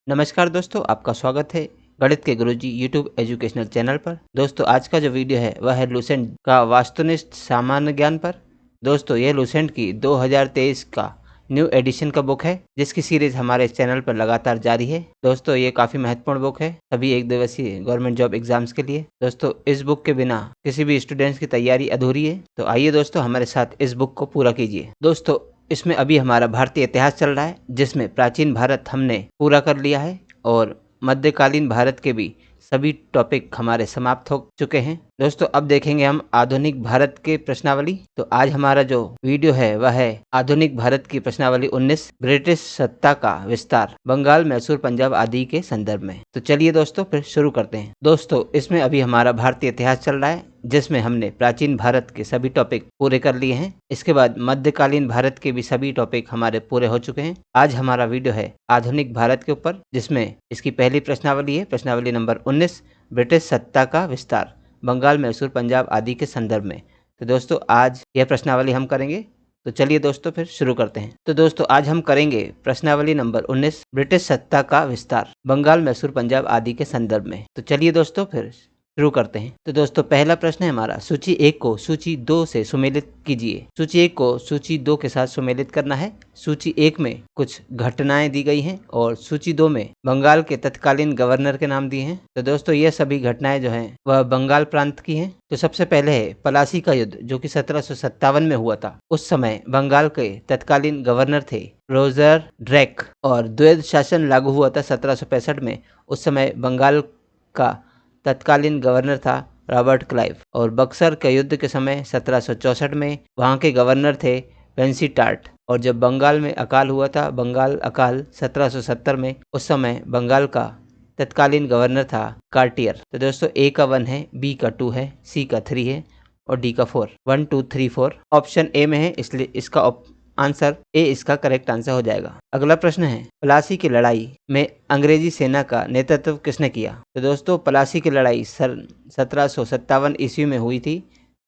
नमस्कार दोस्तों, आपका स्वागत है गणित के गुरुजी यूट्यूब एजुकेशनल चैनल पर। दोस्तों आज का जो वीडियो है वह है लुसेंट का वास्तुनिष्ठ सामान्य ज्ञान पर। दोस्तों ये लुसेंट की 2023 का न्यू एडिशन का बुक है जिसकी सीरीज हमारे चैनल पर लगातार जारी है। दोस्तों ये काफ़ी महत्वपूर्ण बुक है सभी एक दिवसीय गवर्नमेंट जॉब एग्जाम्स के लिए। दोस्तों इस बुक के बिना किसी भी स्टूडेंट्स की तैयारी अधूरी है, तो आइए दोस्तों हमारे साथ इस बुक को पूरा कीजिए। दोस्तों इसमें अभी हमारा भारतीय इतिहास चल रहा है जिसमें प्राचीन भारत हमने पूरा कर लिया है और मध्यकालीन भारत के भी सभी टॉपिक हमारे समाप्त हो चुके हैं। दोस्तों अब देखेंगे हम आधुनिक भारत के प्रश्नावली। तो आज हमारा जो वीडियो है वह है आधुनिक भारत की प्रश्नावली 19, ब्रिटिश सत्ता का विस्तार बंगाल, मैसूर, पंजाब आदि के संदर्भ में। तो चलिए दोस्तों फिर शुरू करते हैं। दोस्तों इसमें अभी हमारा भारतीय इतिहास चल रहा है जिसमें हमने प्राचीन भारत के सभी टॉपिक पूरे कर लिए हैं। इसके बाद मध्यकालीन भारत के भी सभी टॉपिक हमारे पूरे हो चुके हैं। आज हमारा वीडियो है आधुनिक भारत के ऊपर जिसमें इसकी पहली प्रश्नावली है प्रश्नावली नंबर 19, ब्रिटिश सत्ता का विस्तार बंगाल, मैसूर, पंजाब आदि के संदर्भ में। तो दोस्तों आज यह प्रश्नावली हम करेंगे। तो चलिए दोस्तों फिर शुरू करते हैं। तो दोस्तों आज हम करेंगे प्रश्नावली नंबर 19, ब्रिटिश सत्ता का विस्तार बंगाल, मैसूर, पंजाब आदि के संदर्भ में। तो चलिए दोस्तों फिर शुरू करते हैं। तो दोस्तों पहला प्रश्न है हमारा, सूची 1 को सूची 2 से सुमेलित कीजिए। सूची 1 को सूची 2 के साथ सुमेलित करना है। सूची 1 में कुछ घटनाएं दी गई हैं और सूची 2 में बंगाल के तत्कालीन गवर्नर के नाम दिए हैं। तो दोस्तों ये सभी घटनाएं जो हैं वह बंगाल प्रांत की हैं। तो सबसे पहले है पलासी का युद्ध जो कि 1757 में हुआ था। उस समय बंगाल के तत्कालीन गवर्नर थे रोजर ड्रैक और द्वैध शासन लागू हुआ था 1765 में। उस समय बंगाल का तत्कालीन गवर्नर था रॉबर्ट क्लाइव। और बक्सर के युद्ध के समय 1764 में वहाँ के गवर्नर थे वेंसीटार्ट। और जब बंगाल में अकाल हुआ था, बंगाल अकाल 1770 में, उस समय बंगाल का तत्कालीन गवर्नर था कार्टियर। तो दोस्तों ए का 1 है, बी का 2 है, सी का 3 है और डी का 4। 1 2 3 4 ऑप्शन ए में है, इसलिए इसका आंसर ए इसका करेक्ट आंसर हो जाएगा। अगला प्रश्न है प्लासी की लड़ाई में अंग्रेजी सेना का नेतृत्व किसने किया। तो दोस्तों प्लासी की लड़ाई 1757 ईस्वी में हुई थी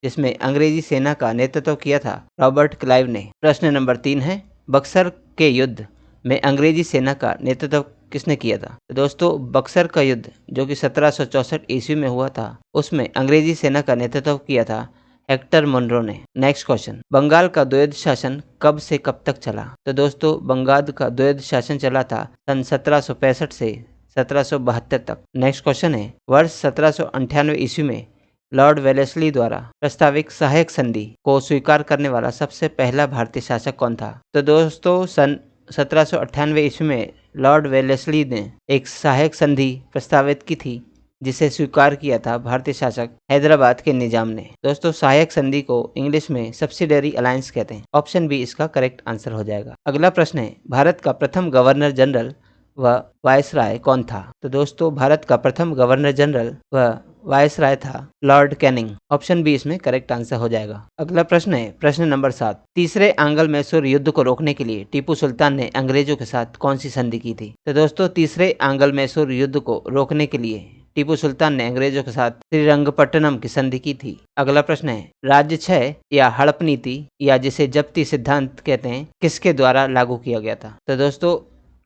जिसमें अंग्रेजी सेना का नेतृत्व किया था रॉबर्ट क्लाइव ने। प्रश्न नंबर 3 है बक्सर के युद्ध में अंग्रेजी सेना का नेतृत्व किसने किया था। तो दोस्तों बक्सर का युद्ध जो कि 1764 ईस्वी में हुआ था उसमें अंग्रेजी सेना का नेतृत्व किया था हेक्टर मुनरो ने। नेक्स्ट क्वेश्चन, बंगाल का द्वैध शासन कब से कब तक चला। तो दोस्तों बंगाल का द्वैध शासन चला था सन 1765 से 1772 तक। नेक्स्ट क्वेश्चन है वर्ष 1798 ईस्वी में लॉर्ड वेलेस्ली द्वारा प्रस्तावित सहायक संधि को स्वीकार करने वाला सबसे पहला भारतीय शासक कौन था। तो दोस्तों सन 1798 ईस्वी में लॉर्ड वेलेस्ली ने एक सहायक संधि प्रस्तावित की थी जिसे स्वीकार किया था भारतीय शासक हैदराबाद के निजाम ने। दोस्तों सहायक संधि को इंग्लिश में सब्सिडरी अलायंस कहते हैं। ऑप्शन बी इसका करेक्ट आंसर हो जाएगा। अगला प्रश्न है भारत का प्रथम गवर्नर जनरल व वायसराय कौन था। तो दोस्तों भारत का प्रथम गवर्नर जनरल व वायसराय था लॉर्ड कैनिंग। ऑप्शन बी इसमें करेक्ट आंसर हो जाएगा। अगला प्रश्न है प्रश्न नंबर 7, तीसरे आंग्ल मैसूर युद्ध को रोकने के लिए टीपू सुल्तान ने अंग्रेजों के साथ कौन सी संधि की थी। तो दोस्तों तीसरे आंग्ल मैसूर युद्ध को रोकने के लिए टीपू सुल्तान ने अंग्रेजों के साथ श्रीरंगपट्टनम की संधि की थी। अगला प्रश्न है राज्य क्षय या हड़प नीति या जिसे जब्ती सिद्धांत कहते हैं किसके द्वारा लागू किया गया था। तो दोस्तों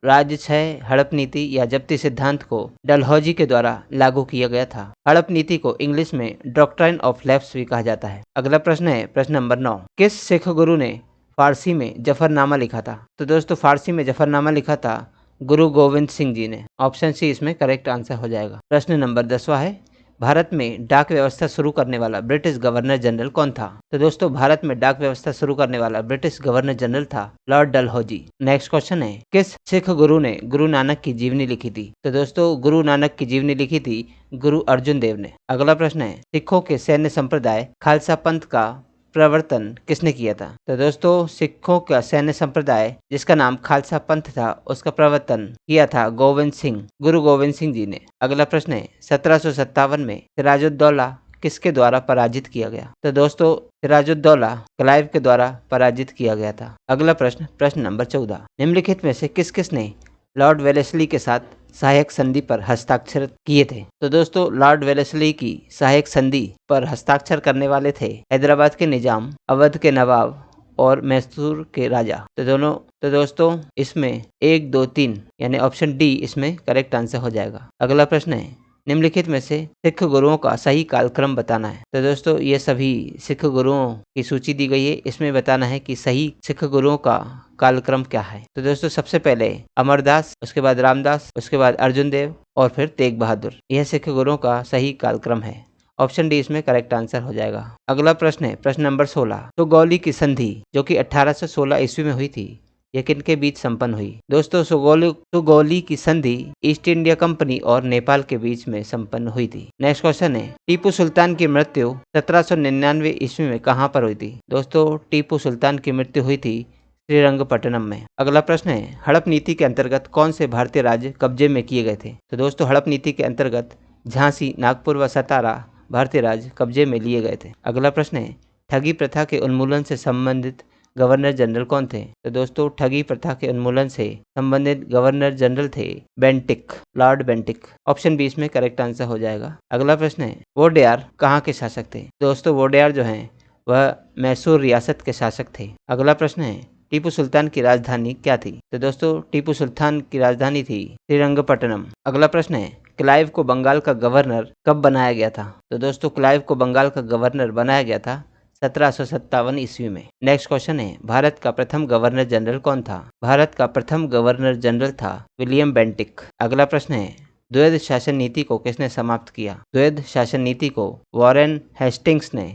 राज्य क्षय, हड़प नीति या जब्ती सिद्धांत को डलहौजी के द्वारा लागू किया गया था। हड़प नीति को इंग्लिश में डॉक्ट्राइन ऑफ लैप्स भी कहा जाता है। अगला प्रश्न है प्रश्न नंबर 9, किस सिख गुरु ने फारसी में जफरनामा लिखा था। तो दोस्तों फारसी में जफरनामा लिखा था गुरु गोविंद सिंह जी ने। ऑप्शन सी इसमें करेक्ट आंसर हो जाएगा। प्रश्न नंबर 10वां है भारत में डाक व्यवस्था शुरू करने वाला ब्रिटिश गवर्नर जनरल कौन था। तो दोस्तों भारत में डाक व्यवस्था शुरू करने वाला ब्रिटिश गवर्नर जनरल था लॉर्ड डलहौजी। नेक्स्ट क्वेश्चन है किस सिख गुरु ने गुरु नानक की जीवनी लिखी थी। तो दोस्तों गुरु नानक की जीवनी लिखी थी गुरु अर्जुन देव ने। अगला प्रश्न है सिखों के सैन्य संप्रदाय खालसा पंथ का प्रवर्तन किसने किया था। तो दोस्तों सिखों का सैन्य संप्रदाय जिसका नाम खालसा पंथ था उसका प्रवर्तन किया था गोविंद सिंह, गुरु गोविंद सिंह जी ने। अगला प्रश्न है 1757 में सिराजुद्दौला किसके द्वारा पराजित किया गया। तो दोस्तों सिराजुद्दौला क्लाइव के द्वारा पराजित किया गया था। अगला प्रश्न प्रश्न नंबर 14, निम्नलिखित में से किस किसने लॉर्ड वेलेस्ली के साथ सहायक संधि पर हस्ताक्षर किए थे। तो दोस्तों लॉर्ड वेलेस्ली की सहायक संधि पर हस्ताक्षर करने वाले थे हैदराबाद के निजाम, अवध के नवाब और मैसूर के राजा। तो दोस्तों इसमें 1, 2, 3 यानी ऑप्शन डी इसमें करेक्ट आंसर हो जाएगा। अगला प्रश्न है, निम्नलिखित में से सिख गुरुओं का सही कालक्रम बताना है। तो दोस्तों ये सभी सिख गुरुओं की सूची दी गई है, इसमें बताना है कि सही सिख गुरुओं का कालक्रम क्या है। तो दोस्तों सबसे पहले अमरदास, उसके बाद रामदास, उसके बाद अर्जुन देव और फिर तेग बहादुर। यह सिख गुरुओं का सही कालक्रम है। ऑप्शन डी इसमें करेक्ट आंसर हो जाएगा। अगला प्रश्न है प्रश्न नंबर 16। सुगौली की संधि जो कि 1816 ईस्वी में हुई थी, यह किनके बीच संपन्न हुई। दोस्तों सुगौली की संधि ईस्ट इंडिया कंपनी और नेपाल के बीच में संपन्न हुई थी। नेक्स्ट क्वेश्चन है, टीपू सुल्तान की मृत्यु 1799 ईस्वी में कहां पर हुई थी। दोस्तों टीपू सुल्तान की मृत्यु हुई थी श्रीरंगपट्टनम में। अगला प्रश्न है, हड़प नीति के अंतर्गत कौन से भारतीय राज्य कब्जे में किए गए थे। तो दोस्तों हड़प नीति के अंतर्गत झांसी, नागपुर व सतारा भारतीय राज्य कब्जे में लिए गए थे। अगला प्रश्न है, ठगी प्रथा के उन्मूलन से संबंधित गवर्नर जनरल कौन थे। तो दोस्तों ठगी प्रथा के उन्मूलन से संबंधित गवर्नर जनरल थे Bentinck, Lord Bentinck. Option B इसमें करेक्ट आंसर हो जाएगा। अगला प्रश्न है, वोडेयार कहाँ के शासक थे। दोस्तों वोडेयार जो हैं वह मैसूर रियासत के शासक थे। अगला प्रश्न है, टीपू सुल्तान की राजधानी क्या थी। तो दोस्तों टीपू सुल्तान की राजधानी थी श्रीरंगपट्टनम। अगला प्रश्न है, क्लाइव को बंगाल का गवर्नर कब बनाया गया था। तो दोस्तों क्लाइव को बंगाल का गवर्नर बनाया गया था 1757 ईस्वी में। नेक्स्ट क्वेश्चन है, भारत का प्रथम गवर्नर जनरल कौन था। भारत का प्रथम गवर्नर जनरल था विलियम बेंटिक। अगला प्रश्न है, द्वैध शासन नीति को किसने समाप्त किया। द्वैध शासन नीति को वॉरेन हेस्टिंग्स ने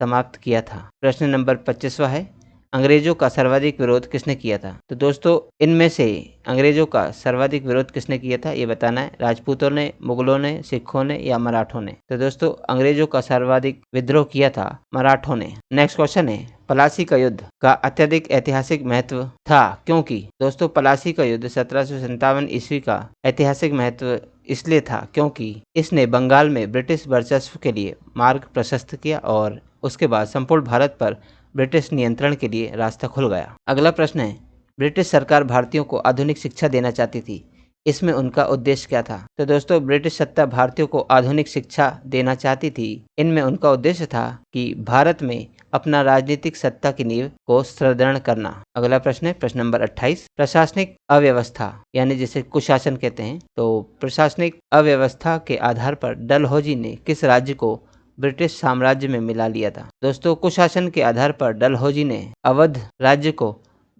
समाप्त किया था। प्रश्न नंबर 25वां है, अंग्रेजों का सर्वाधिक विरोध किसने किया था। तो दोस्तों इनमें से अंग्रेजों का सर्वाधिक विरोध किसने किया था ये बताना है। राजपूतों ने, मुगलों ने, सिखों ने या मराठों ने। तो दोस्तों अंग्रेजों का सर्वाधिक विद्रोह किया था मराठों ने। नेक्स्ट क्वेश्चन है, पलासी का युद्ध का अत्यधिक ऐतिहासिक महत्व था क्योंकि। दोस्तों पलासी का युद्ध 1757 ईस्वी का ऐतिहासिक महत्व इसलिए था क्योंकि इसने बंगाल में ब्रिटिश वर्चस्व के लिए मार्ग प्रशस्त किया और उसके बाद संपूर्ण भारत पर ब्रिटिश नियंत्रण के लिए रास्ता खुल गया। अगला प्रश्न है, ब्रिटिश सरकार भारतीयों को आधुनिक शिक्षा देना चाहती थी, इसमें उनका उद्देश्य क्या था। तो दोस्तों ब्रिटिश सत्ता भारतीयों को आधुनिक शिक्षा देना चाहती थी, इनमें उनका उद्देश्य था कि भारत में अपना राजनीतिक सत्ता की नींव को सुदृढ़ करना। अगला प्रश्न है प्रश्न नंबर 28, प्रशासनिक अव्यवस्था यानी जिसे कुशासन कहते हैं, तो प्रशासनिक अव्यवस्था के आधार पर डलहौजी ने किस राज्य को ब्रिटिश साम्राज्य में मिला लिया था। दोस्तों कुशासन के आधार पर डलहौजी ने अवध राज्य को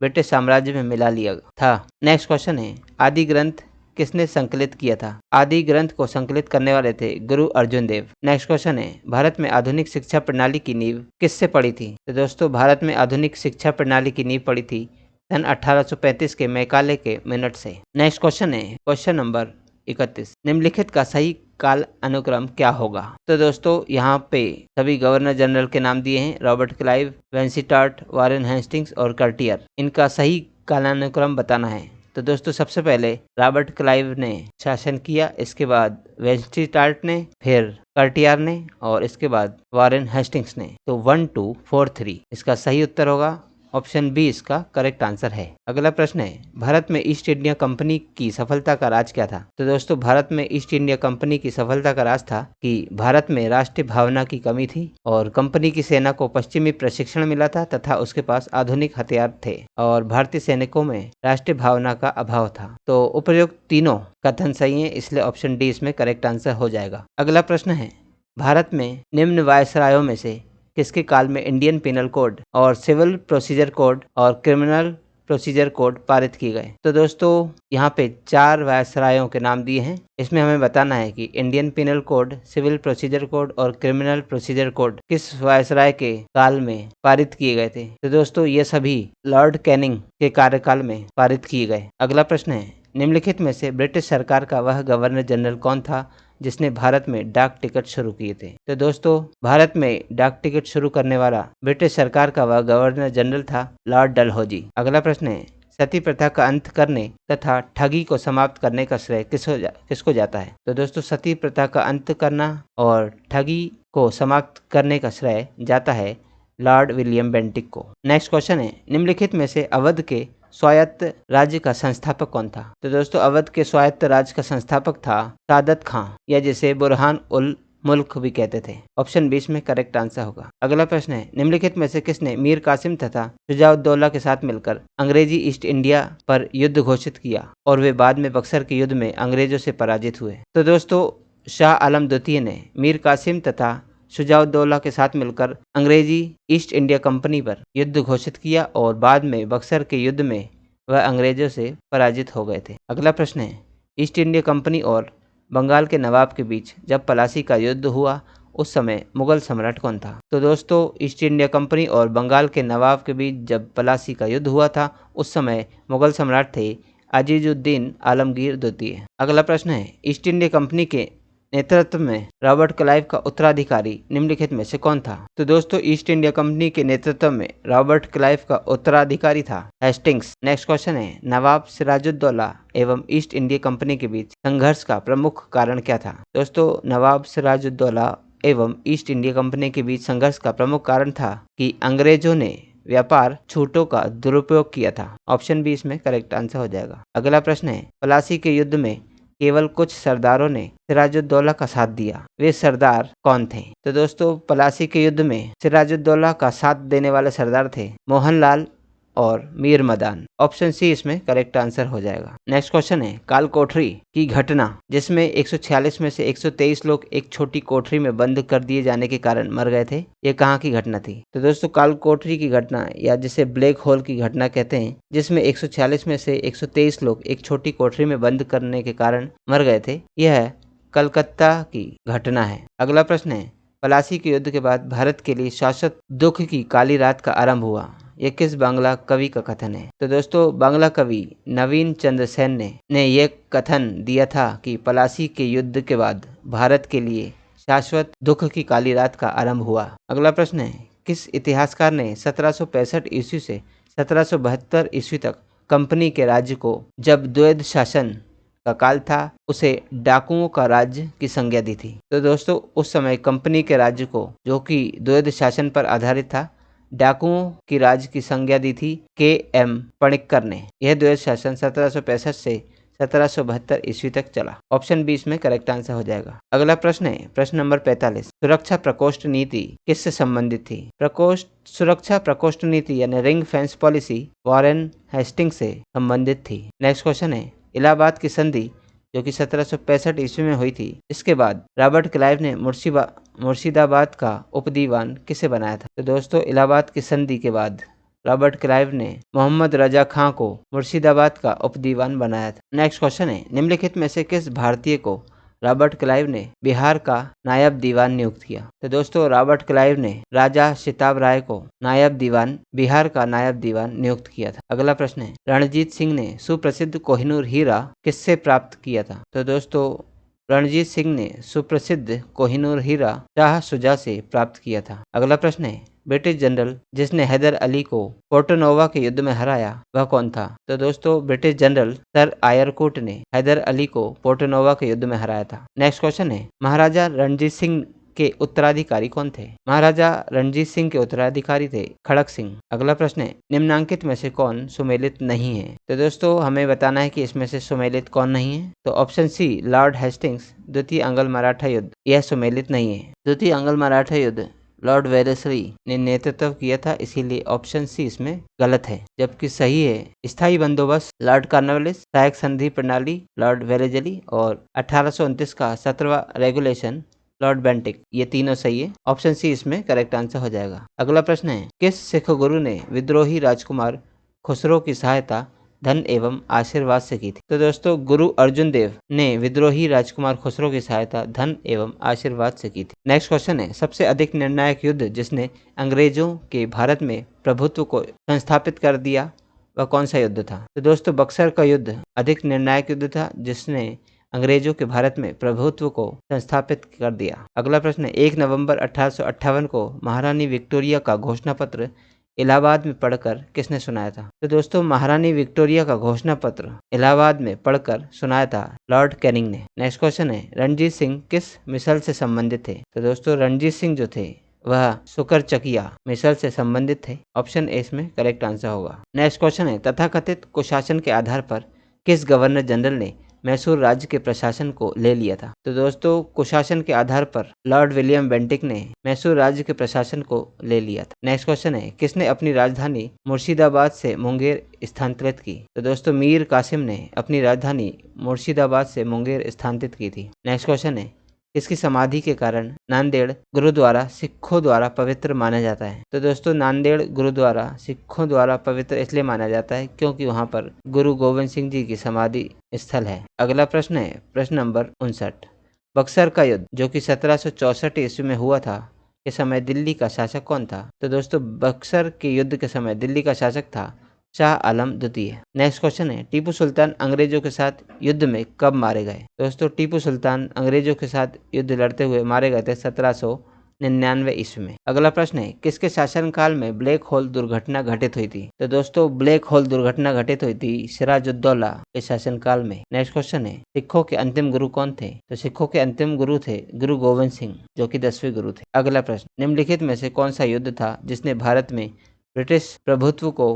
ब्रिटिश साम्राज्य में मिला लिया था। नेक्स्ट क्वेश्चन है, आदि ग्रंथ किसने संकलित किया था। आदि ग्रंथ को संकलित करने वाले थे गुरु अर्जुन देव। नेक्स्ट क्वेश्चन है, भारत में आधुनिक शिक्षा प्रणाली की नींव किससे पड़ी थी। तो दोस्तों भारत में आधुनिक शिक्षा प्रणाली की नींव पड़ी थी सन 1835 के मैकाले के मिनट से। नेक्स्ट क्वेश्चन है क्वेश्चन नंबर 31, निम्नलिखित का सही काल अनुक्रम क्या होगा। तो दोस्तों यहाँ पे सभी गवर्नर जनरल के नाम दिए हैं, रॉबर्ट क्लाइव, वेंसिटार्ट, वॉरेन हेस्टिंग्स और कर्टियर। इनका सही कालानुक्रम बताना है। तो दोस्तों सबसे पहले रॉबर्ट क्लाइव ने शासन किया, इसके बाद वेंसिटार्ट ने, फिर कर्टियर ने और इसके बाद वॉरेन हेस्टिंग्स ने। तो 1, 2, 4, 3 इसका सही उत्तर होगा। ऑप्शन बी इसका करेक्ट आंसर है। अगला प्रश्न है, भारत में ईस्ट इंडिया कंपनी की सफलता का राज क्या था। तो दोस्तों भारत में ईस्ट इंडिया कंपनी की सफलता का राज था कि भारत में राष्ट्रीय भावना की कमी थी और कंपनी की सेना को पश्चिमी प्रशिक्षण मिला था तथा उसके पास आधुनिक हथियार थे और भारतीय सैनिकों में राष्ट्रीय भावना का अभाव था। तो उपयुक्त तीनों कथन सही है, इसलिए ऑप्शन डी इसमें करेक्ट आंसर हो जाएगा। अगला प्रश्न है, भारत में निम्न वायसरायों में से किसके काल में इंडियन पिनल कोड और सिविल प्रोसीजर कोड और क्रिमिनल प्रोसीजर कोड पारित किए गए। तो दोस्तों यहाँ पे 4 वायसरायों के नाम दिए हैं, इसमें हमें बताना है कि Indian penal code, civil procedure code और क्रिमिनल प्रोसीजर कोड किस वायसराय के काल में पारित किए गए थे। तो दोस्तों ये सभी लॉर्ड कैनिंग के कार्यकाल में पारित किए गए। अगला प्रश्न है, निम्नलिखित में से ब्रिटिश सरकार का वह गवर्नर जनरल कौन था जिसने भारत में डाक टिकट शुरू किए थे। तो दोस्तों भारत में डाक टिकट शुरू करने वाला ब्रिटिश सरकार का वह गवर्नर जनरल था लॉर्ड डलहौजी। अगला प्रश्न है, सती प्रथा का अंत करने तथा ठगी को समाप्त करने का श्रेय किसको जाता है। तो दोस्तों सती प्रथा का अंत करना और ठगी को समाप्त करने का श्रेय जाता है लॉर्ड विलियम बेंटिक को। नेक्स्ट क्वेश्चन है, निम्नलिखित में से अवध के स्वायत्त राज्य का संस्थापक कौन था। तो दोस्तों अवध के स्वायत्त राज्य का संस्थापक था सादत खां या जिसे बुरहान उल मुल्क भी कहते थे। ऑप्शन 20 में करेक्ट आंसर होगा। अगला प्रश्न है, निम्नलिखित में से किसने मीर कासिम तथा शुजाउद्दौला के साथ मिलकर अंग्रेजी ईस्ट इंडिया पर युद्ध घोषित किया और वे बाद में बक्सर के युद्ध में अंग्रेजों से पराजित हुए? तो दोस्तों शाह आलम द्वितीय ने मीर कासिम तथा शुजाउद्दौला के साथ मिलकर अंग्रेजी ईस्ट इंडिया कंपनी पर युद्ध घोषित किया और बाद में बक्सर के युद्ध में वह अंग्रेजों से पराजित हो गए थे। अगला प्रश्न है, ईस्ट इंडिया कंपनी और बंगाल के नवाब के बीच जब पलासी का युद्ध हुआ उस समय मुगल सम्राट कौन था? तो दोस्तों ईस्ट इंडिया कंपनी और बंगाल के नवाब के बीच जब पलासी का युद्ध हुआ था उस समय मुगल सम्राट थे अजीजुद्दीन आलमगीर द्वितीय। अगला प्रश्न है, ईस्ट इंडिया कंपनी के नेतृत्व में रॉबर्ट क्लाइव का उत्तराधिकारी निम्नलिखित में से कौन था? तो दोस्तों ईस्ट इंडिया कंपनी के नेतृत्व में रॉबर्ट क्लाइव का उत्तराधिकारी था हेस्टिंग्स। नेक्स्ट क्वेश्चन है, नवाब सिराजुद्दौला एवं ईस्ट इंडिया कंपनी के बीच संघर्ष का प्रमुख कारण क्या था? दोस्तों नवाब सिराजुद्दौला एवं ईस्ट इंडिया कंपनी के बीच संघर्ष का प्रमुख कारण था कि अंग्रेजों ने व्यापार छूटों का दुरुपयोग किया था। ऑप्शन 20 में करेक्ट आंसर हो जाएगा। अगला प्रश्न है, पलासी के युद्ध में केवल कुछ सरदारों ने सिराजुद्दौला का साथ दिया, वे सरदार कौन थे? तो दोस्तों पलासी के युद्ध में सिराजुद्दौला का साथ देने वाले सरदार थे मोहनलाल और मीर मदान। ऑप्शन सी इसमें करेक्ट आंसर हो जाएगा। नेक्स्ट क्वेश्चन है, काल कोठरी की घटना जिसमें 146 में से 123 लोग एक छोटी कोठरी में बंद कर दिए जाने के कारण मर गए थे, ये कहाँ की घटना थी? तो दोस्तों काल कोठरी की घटना या जिसे ब्लैक होल की घटना कहते हैं, जिसमें 146 में से 123 लोग एक छोटी कोठरी में बंद करने के कारण मर गए थे, यह कलकत्ता की घटना है। अगला प्रश्न है, पलासी के युद्ध के बाद भारत के लिए शाश्वत दुख की काली रात का आरंभ हुआ, ये किस बांग्ला कवि का कथन है? तो दोस्तों बांग्ला कवि नवीन चंद्र सेन ने यह कथन दिया था कि पलासी के युद्ध के बाद भारत के लिए शाश्वत दुख की काली रात का आरंभ हुआ। अगला प्रश्न है, किस इतिहासकार ने 1765 ईस्वी से 1772 ईस्वी तक कंपनी के राज्य को, जब द्वैध शासन का काल था, उसे डाकुओं का राज्य की संज्ञा दी थी? तो दोस्तों उस समय कंपनी के राज्य को, जो कि द्वैध शासन पर आधारित था, डाकुओं की राज्य की संज्ञा दी थी के.एम. पणिक्कर ने। यह द्वैध शासन 1765 से 1772 ईस्वी तक चला। ऑप्शन 20 में करेक्ट आंसर हो जाएगा। अगला प्रश्न है प्रश्न नंबर 45, सुरक्षा प्रकोष्ठ नीति किससे संबंधित थी? सुरक्षा प्रकोष्ठ नीति यानी ring fence policy Warren Hastings से संबंधित थी। नेक्स्ट क्वेश्चन है, इलाहाबाद की संधि जो कि 1765 ईस्वी में हुई थी, इसके बाद रॉबर्ट क्लाइव ने मुर्शिदाबाद का उपदीवान किसे बनाया था? तो दोस्तों इलाहाबाद की संधि के बाद रॉबर्ट क्लाइव ने मोहम्मद रजा खां को मुर्शिदाबाद का उपदीवान बनाया था। नेक्स्ट क्वेश्चन है, निम्नलिखित में से किस भारतीय को रॉबर्ट क्लाइव ने बिहार का नायब दीवान नियुक्त किया? तो दोस्तों रॉबर्ट क्लाइव ने राजा सिताब राय को बिहार का नायब दीवान नियुक्त किया था। अगला प्रश्न है, रणजीत सिंह ने सुप्रसिद्ध कोहिनूर हीरा किससे प्राप्त किया था? तो दोस्तों रणजीत सिंह ने सुप्रसिद्ध कोहिनूर हीरा शाह शुजा से प्राप्त किया था। अगला प्रश्न है, ब्रिटिश जनरल जिसने हैदर अली को पोर्टोनोवा के युद्ध में हराया वह कौन था? तो दोस्तों ब्रिटिश जनरल सर आयरकूट ने हैदर अली को पोर्टोनोवा के युद्ध में हराया था। नेक्स्ट क्वेश्चन है, महाराजा रणजीत सिंह के उत्तराधिकारी कौन थे? महाराजा रणजीत सिंह के उत्तराधिकारी थे खड़क सिंह। अगला प्रश्न है, निम्नांकित में से कौन सुमेलित नहीं है? तो दोस्तों हमें बताना है कि इसमें से सुमेलित कौन नहीं है। तो ऑप्शन सी लॉर्ड हेस्टिंग्स द्वितीय अंग्ल मराठा युद्ध, यह सुमेलित नहीं है। द्वितीय अंग्ल मराठा युद्ध लॉर्ड वेलेस्ली ने नेतृत्व किया था, इसीलिए ऑप्शन सी इसमें गलत है। जबकि सही है स्थायी बंदोबस्त लॉर्ड कॉर्नवालिस, सहायक संधि प्रणाली लॉर्ड वेलेजली और 1829 का 17वां रेगुलेशन लॉर्ड बेंटिक, ये तीनों सही है। ऑप्शन सी इसमें करेक्ट आंसर हो जाएगा। अगला प्रश्न है, किस सिख गुरु ने विद्रोही राजकुमार खुसरो की सहायता धन एवं आशीर्वाद से की थी? तो दोस्तों गुरु अर्जुन देव ने विद्रोही राजकुमार खुसरो की सहायता धन एवं आशीर्वाद से की थी। नेक्स्ट क्वेश्चन है, सबसे अधिक निर्णायक युद्ध जिसने अंग्रेजों के भारत में प्रभुत्व को संस्थापित कर दिया वह कौन सा युद्ध था? तो दोस्तों बक्सर का युद्ध अधिक निर्णायक युद्ध था जिसने अंग्रेजों के भारत में प्रभुत्व को संस्थापित कर दिया। अगला प्रश्न है, 1 नवंबर 1858 को महारानी विक्टोरिया का घोषणा पत्र इलाहाबाद में पढ़कर किसने सुनाया था? तो दोस्तों महारानी विक्टोरिया का घोषणा पत्र इलाहाबाद में पढ़कर सुनाया था लॉर्ड कैनिंग ने। नेक्स्ट क्वेश्चन है, रणजीत सिंह किस मिसल से संबंधित थे? तो दोस्तों रणजीत सिंह जो थे वह सुकरचकिया मिसल से संबंधित थे। ऑप्शन ए इसमें करेक्ट आंसर होगा। नेक्स्ट क्वेश्चन है, तथाकथित कुशासन के आधार पर किस गवर्नर जनरल ने मैसूर राज्य के प्रशासन को ले लिया था? तो दोस्तों कुशासन के आधार पर लॉर्ड विलियम बेंटिक ने मैसूर राज्य के प्रशासन को ले लिया था। नेक्स्ट क्वेश्चन है, किसने अपनी राजधानी मुर्शिदाबाद से मुंगेर स्थानांतरित की? तो दोस्तों मीर कासिम ने अपनी राजधानी मुर्शिदाबाद से मुंगेर स्थानांतरित की थी। नेक्स्ट क्वेश्चन है, किसकी समाधि के कारण नांदेड़ गुरुद्वारा सिखों द्वारा पवित्र माना जाता है? तो दोस्तों नांदेड़ गुरुद्वारा सिखों द्वारा पवित्र इसलिए माना जाता है क्योंकि वहां पर गुरु गोविंद सिंह जी की समाधि स्थल है। अगला प्रश्न है प्रश्न नंबर 59। बक्सर का युद्ध जो कि 1764 ईस्वी में हुआ था के समय दिल्ली का शासक कौन था? तो दोस्तों बक्सर के युद्ध के समय दिल्ली का शासक था शाह आलम द्वितीय। नेक्स्ट क्वेश्चन है, टीपू सुल्तान अंग्रेजों के साथ युद्ध में कब मारे गए? दोस्तों टीपू सुल्तान अंग्रेजों के साथ युद्ध लड़ते हुए मारे गए थे 1799 ईस्वी में। अगला प्रश्न है, किसके शासनकाल में ब्लैक होल दुर्घटना घटित हुई थी? तो दोस्तों ब्लैक होल दुर्घटना घटित हुई थी सिराजुद्दौला के शासनकाल में। नेक्स्ट क्वेश्चन है, सिखों के अंतिम गुरु कौन थे? तो सिखों के अंतिम गुरु थे गुरु गोविंद सिंह जो कि 10वें गुरु थे। अगला प्रश्न, निम्नलिखित में से कौन सा युद्ध था जिसने भारत में ब्रिटिश प्रभुत्व को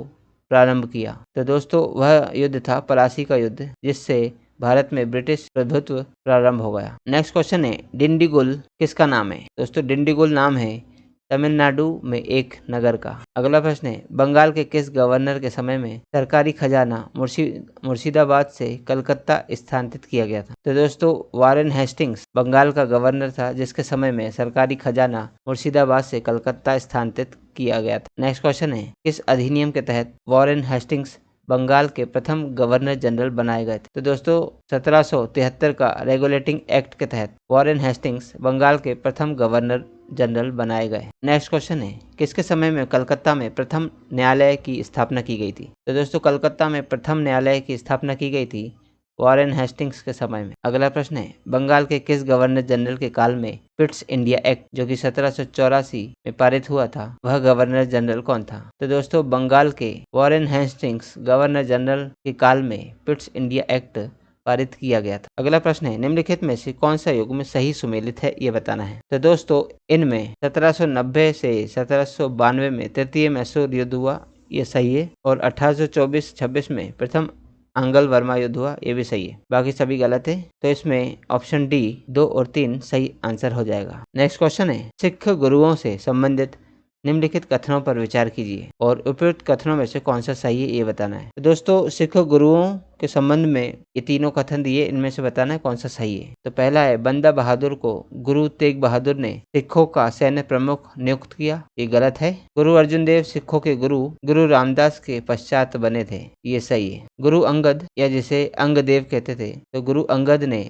प्रारंभ किया? तो दोस्तों वह युद्ध था पलासी का युद्ध जिससे भारत में ब्रिटिश प्रभुत्व प्रारंभ हो गया। नेक्स्ट क्वेश्चन है, डिंडीगुल किसका नाम है? दोस्तों डिंडीगुल नाम है तमिलनाडु में एक नगर का। अगला प्रश्न है, बंगाल के किस गवर्नर के समय में सरकारी खजाना मुर्शिदाबाद से कलकत्ता स्थानांतरित किया गया था? तो दोस्तों वारेन हेस्टिंग्स बंगाल का गवर्नर था जिसके समय में सरकारी खजाना मुर्शिदाबाद से कलकत्ता स्थानांतरित किया गया था। नेक्स्ट क्वेश्चन है, किस अधिनियम के तहत वारेन हेस्टिंग्स बंगाल के प्रथम गवर्नर जनरल बनाए गए थे? तो दोस्तों 1773 का रेगुलेटिंग एक्ट के तहत वारेन हेस्टिंग्स बंगाल के प्रथम गवर्नर जनरल बनाए गए। नेक्स्ट क्वेश्चन है, किसके समय में कलकत्ता में प्रथम न्यायालय की स्थापना की गई थी? तो दोस्तों कलकत्ता में प्रथम न्यायालय की स्थापना की गई थी वारेन हेस्टिंग्स के समय में। अगला प्रश्न है, बंगाल के किस गवर्नर जनरल के काल में पिट्स इंडिया एक्ट जो कि 1784 में पारित हुआ था वह गवर्नर जनरल कौन था? तो दोस्तों बंगाल के वारेन हेस्टिंग्स गवर्नर जनरल के काल में पिट्स इंडिया एक्ट पारित किया गया था। अगला प्रश्न है, निम्नलिखित में से कौन सा युग में सही सुमेलित है ये बताना है। तो दोस्तों इनमें 1790 से 1792 में तृतीय मैसूर युद्ध हुआ, ये सही है। और 1824-26 में प्रथम आंगल वर्मा युद्ध हुआ, ये भी सही है। बाकी सभी गलत है, तो इसमें ऑप्शन डी 2 और 3 सही आंसर हो जाएगा। नेक्स्ट क्वेश्चन है, सिख गुरुओं से संबंधित निम्नलिखित कथनों पर विचार कीजिए और उपयुक्त कथनों में से कौन सा सही है ये बताना है। तो दोस्तों सिख गुरुओं के संबंध में ये तीनों कथन दिए, इनमें से बताना है कौन सा सही है। तो पहला है, बंदा बहादुर को गुरु तेग बहादुर ने सिखों का सैन्य प्रमुख नियुक्त किया, ये गलत है। गुरु अर्जुन देव सिखों के गुरु रामदास के पश्चात बने थे, ये सही है। गुरु अंगद या जिसे अंगदेव कहते थे, तो गुरु अंगद ने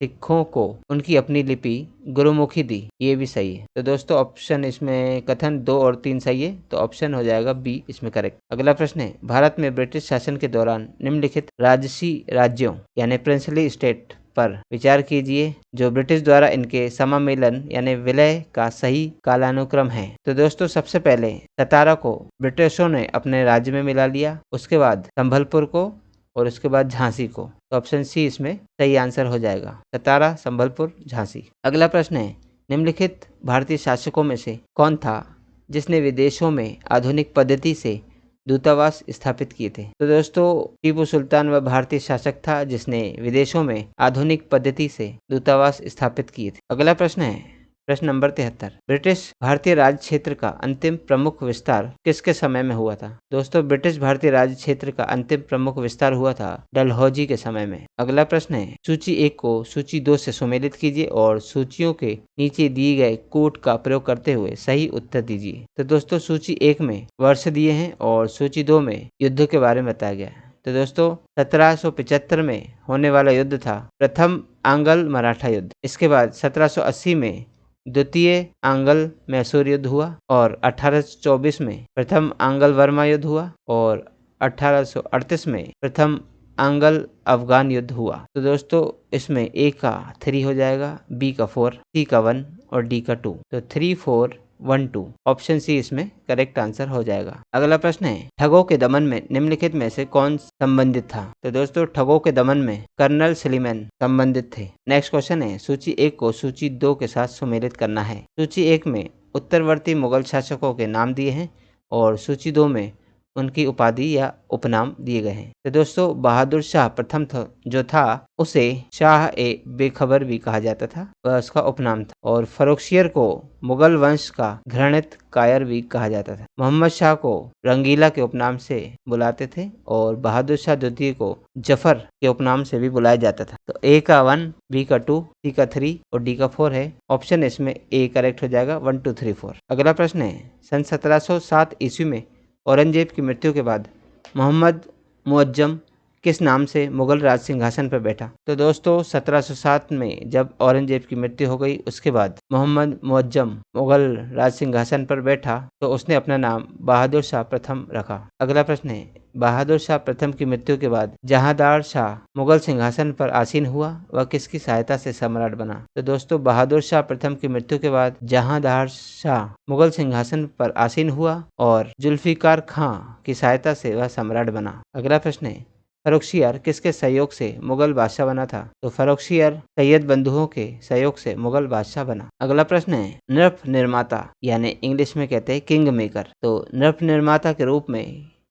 सिखों को उनकी अपनी लिपि गुरुमुखी दी, ये भी सही है। तो दोस्तों ऑप्शन इसमें कथन 2 और 3 सही है, तो ऑप्शन हो जाएगा बी इसमें करेक्ट। अगला प्रश्न है, भारत में ब्रिटिश शासन के दौरान निम्नलिखित राजसी राज्यों यानी प्रिंसली स्टेट पर विचार कीजिए जो ब्रिटिश द्वारा इनके समामेलन यानी विलय का सही कालानुक्रम है। तो दोस्तों सबसे पहले सतारा को ब्रिटिशों ने अपने राज्य में मिला लिया, उसके बाद संभलपुर को और उसके बाद झांसी को। तो ऑप्शन सी इसमें सही आंसर हो जाएगा, सतारा, संभलपुर, झांसी। अगला प्रश्न है, निम्नलिखित भारतीय शासकों में से कौन था जिसने विदेशों में आधुनिक पद्धति से दूतावास स्थापित किए थे? तो दोस्तों टीपू सुल्तान वह भारतीय शासक था जिसने विदेशों में आधुनिक पद्धति से दूतावास स्थापित किए थे। अगला प्रश्न है प्रश्न नंबर 73, ब्रिटिश भारतीय राज्य क्षेत्र का अंतिम प्रमुख विस्तार किसके समय में हुआ था? दोस्तों ब्रिटिश भारतीय राज्य क्षेत्र का अंतिम प्रमुख विस्तार हुआ था डलहौजी के समय में। अगला प्रश्न है, सूची 1 को सूची 2 से सुमेलित कीजिए और सूचियों के नीचे दिए गए कोड का प्रयोग करते हुए सही उत्तर दीजिए। तो दोस्तों सूची 1 में वर्ष दिए हैं और सूची 2 में युद्ध के बारे में बताया गया है। तो दोस्तों 1775 में होने वाला युद्ध था प्रथम आंगल मराठा युद्ध। इसके बाद 1780 में द्वितीय आंगल मैसूर युद्ध हुआ और 1824 में प्रथम आंगल वर्मा युद्ध हुआ और 1838 में प्रथम आंगल अफगान युद्ध हुआ। तो दोस्तों इसमें ए का 3 हो जाएगा, बी का 4, सी का 1 और डी का 2। तो 3, 4, 1, 2 ऑप्शन सी इसमें करेक्ट आंसर हो जाएगा। अगला प्रश्न है, ठगों के दमन में निम्नलिखित में से कौन संबंधित था? तो दोस्तों ठगों के दमन में कर्नल सलीमन संबंधित थे। नेक्स्ट क्वेश्चन है, सूची 1 को सूची 2 के साथ सुमेलित करना है। सूची 1 में उत्तरवर्ती मुगल शासकों के नाम दिए हैं और सूची 2 में उनकी उपाधि या उपनाम दिए गए हैं। तो दोस्तों बहादुर शाह प्रथम जो था उसे शाह ए बेखबर भी कहा जाता था, वह उसका उपनाम था। और फर्रुखियर को मुगल वंश का घृणित कायर भी कहा जाता था। मोहम्मद शाह को रंगीला के उपनाम से बुलाते थे और बहादुर शाह द्वितीय को जफर के उपनाम से भी बुलाया जाता था। तो ए का 1, बी का 2, सी का 3 और डी का 4 है। ऑप्शन इसमें ए करेक्ट हो जाएगा, 1 2 3 4। अगला प्रश्न है, सन 1707 ईस्वी में औरंगजेब की मृत्यु के बाद मोहम्मद मुअज्जम किस नाम से मुगल राज सिंहासन पर बैठा? तो दोस्तों 1707 में जब औरंगजेब की मृत्यु हो गई उसके बाद मोहम्मद मुअज्जम मुगल राज सिंहासन पर बैठा तो उसने अपना नाम बहादुर शाह प्रथम रखा। अगला प्रश्न है, बहादुर शाह प्रथम की मृत्यु के बाद जहांदार शाह मुगल सिंहासन पर आसीन हुआ, वह किसकी सहायता से सम्राट बना? तो दोस्तों बहादुर शाह प्रथम की मृत्यु के बाद जहांदार शाह मुगल सिंहासन पर आसीन हुआ और जुल्फिकार खां की सहायता से वह सम्राट बना। अगला प्रश्न है, फर्रुखियर किसके सहयोग से मुगल बादशाह बना था? तो फर्रुखियर सैयद बंधुओं के सहयोग से मुगल बादशाह बना। अगला प्रश्न है, नृप निर्माता यानी इंग्लिश में कहते हैं किंग मेकर, तो नृप निर्माता के रूप में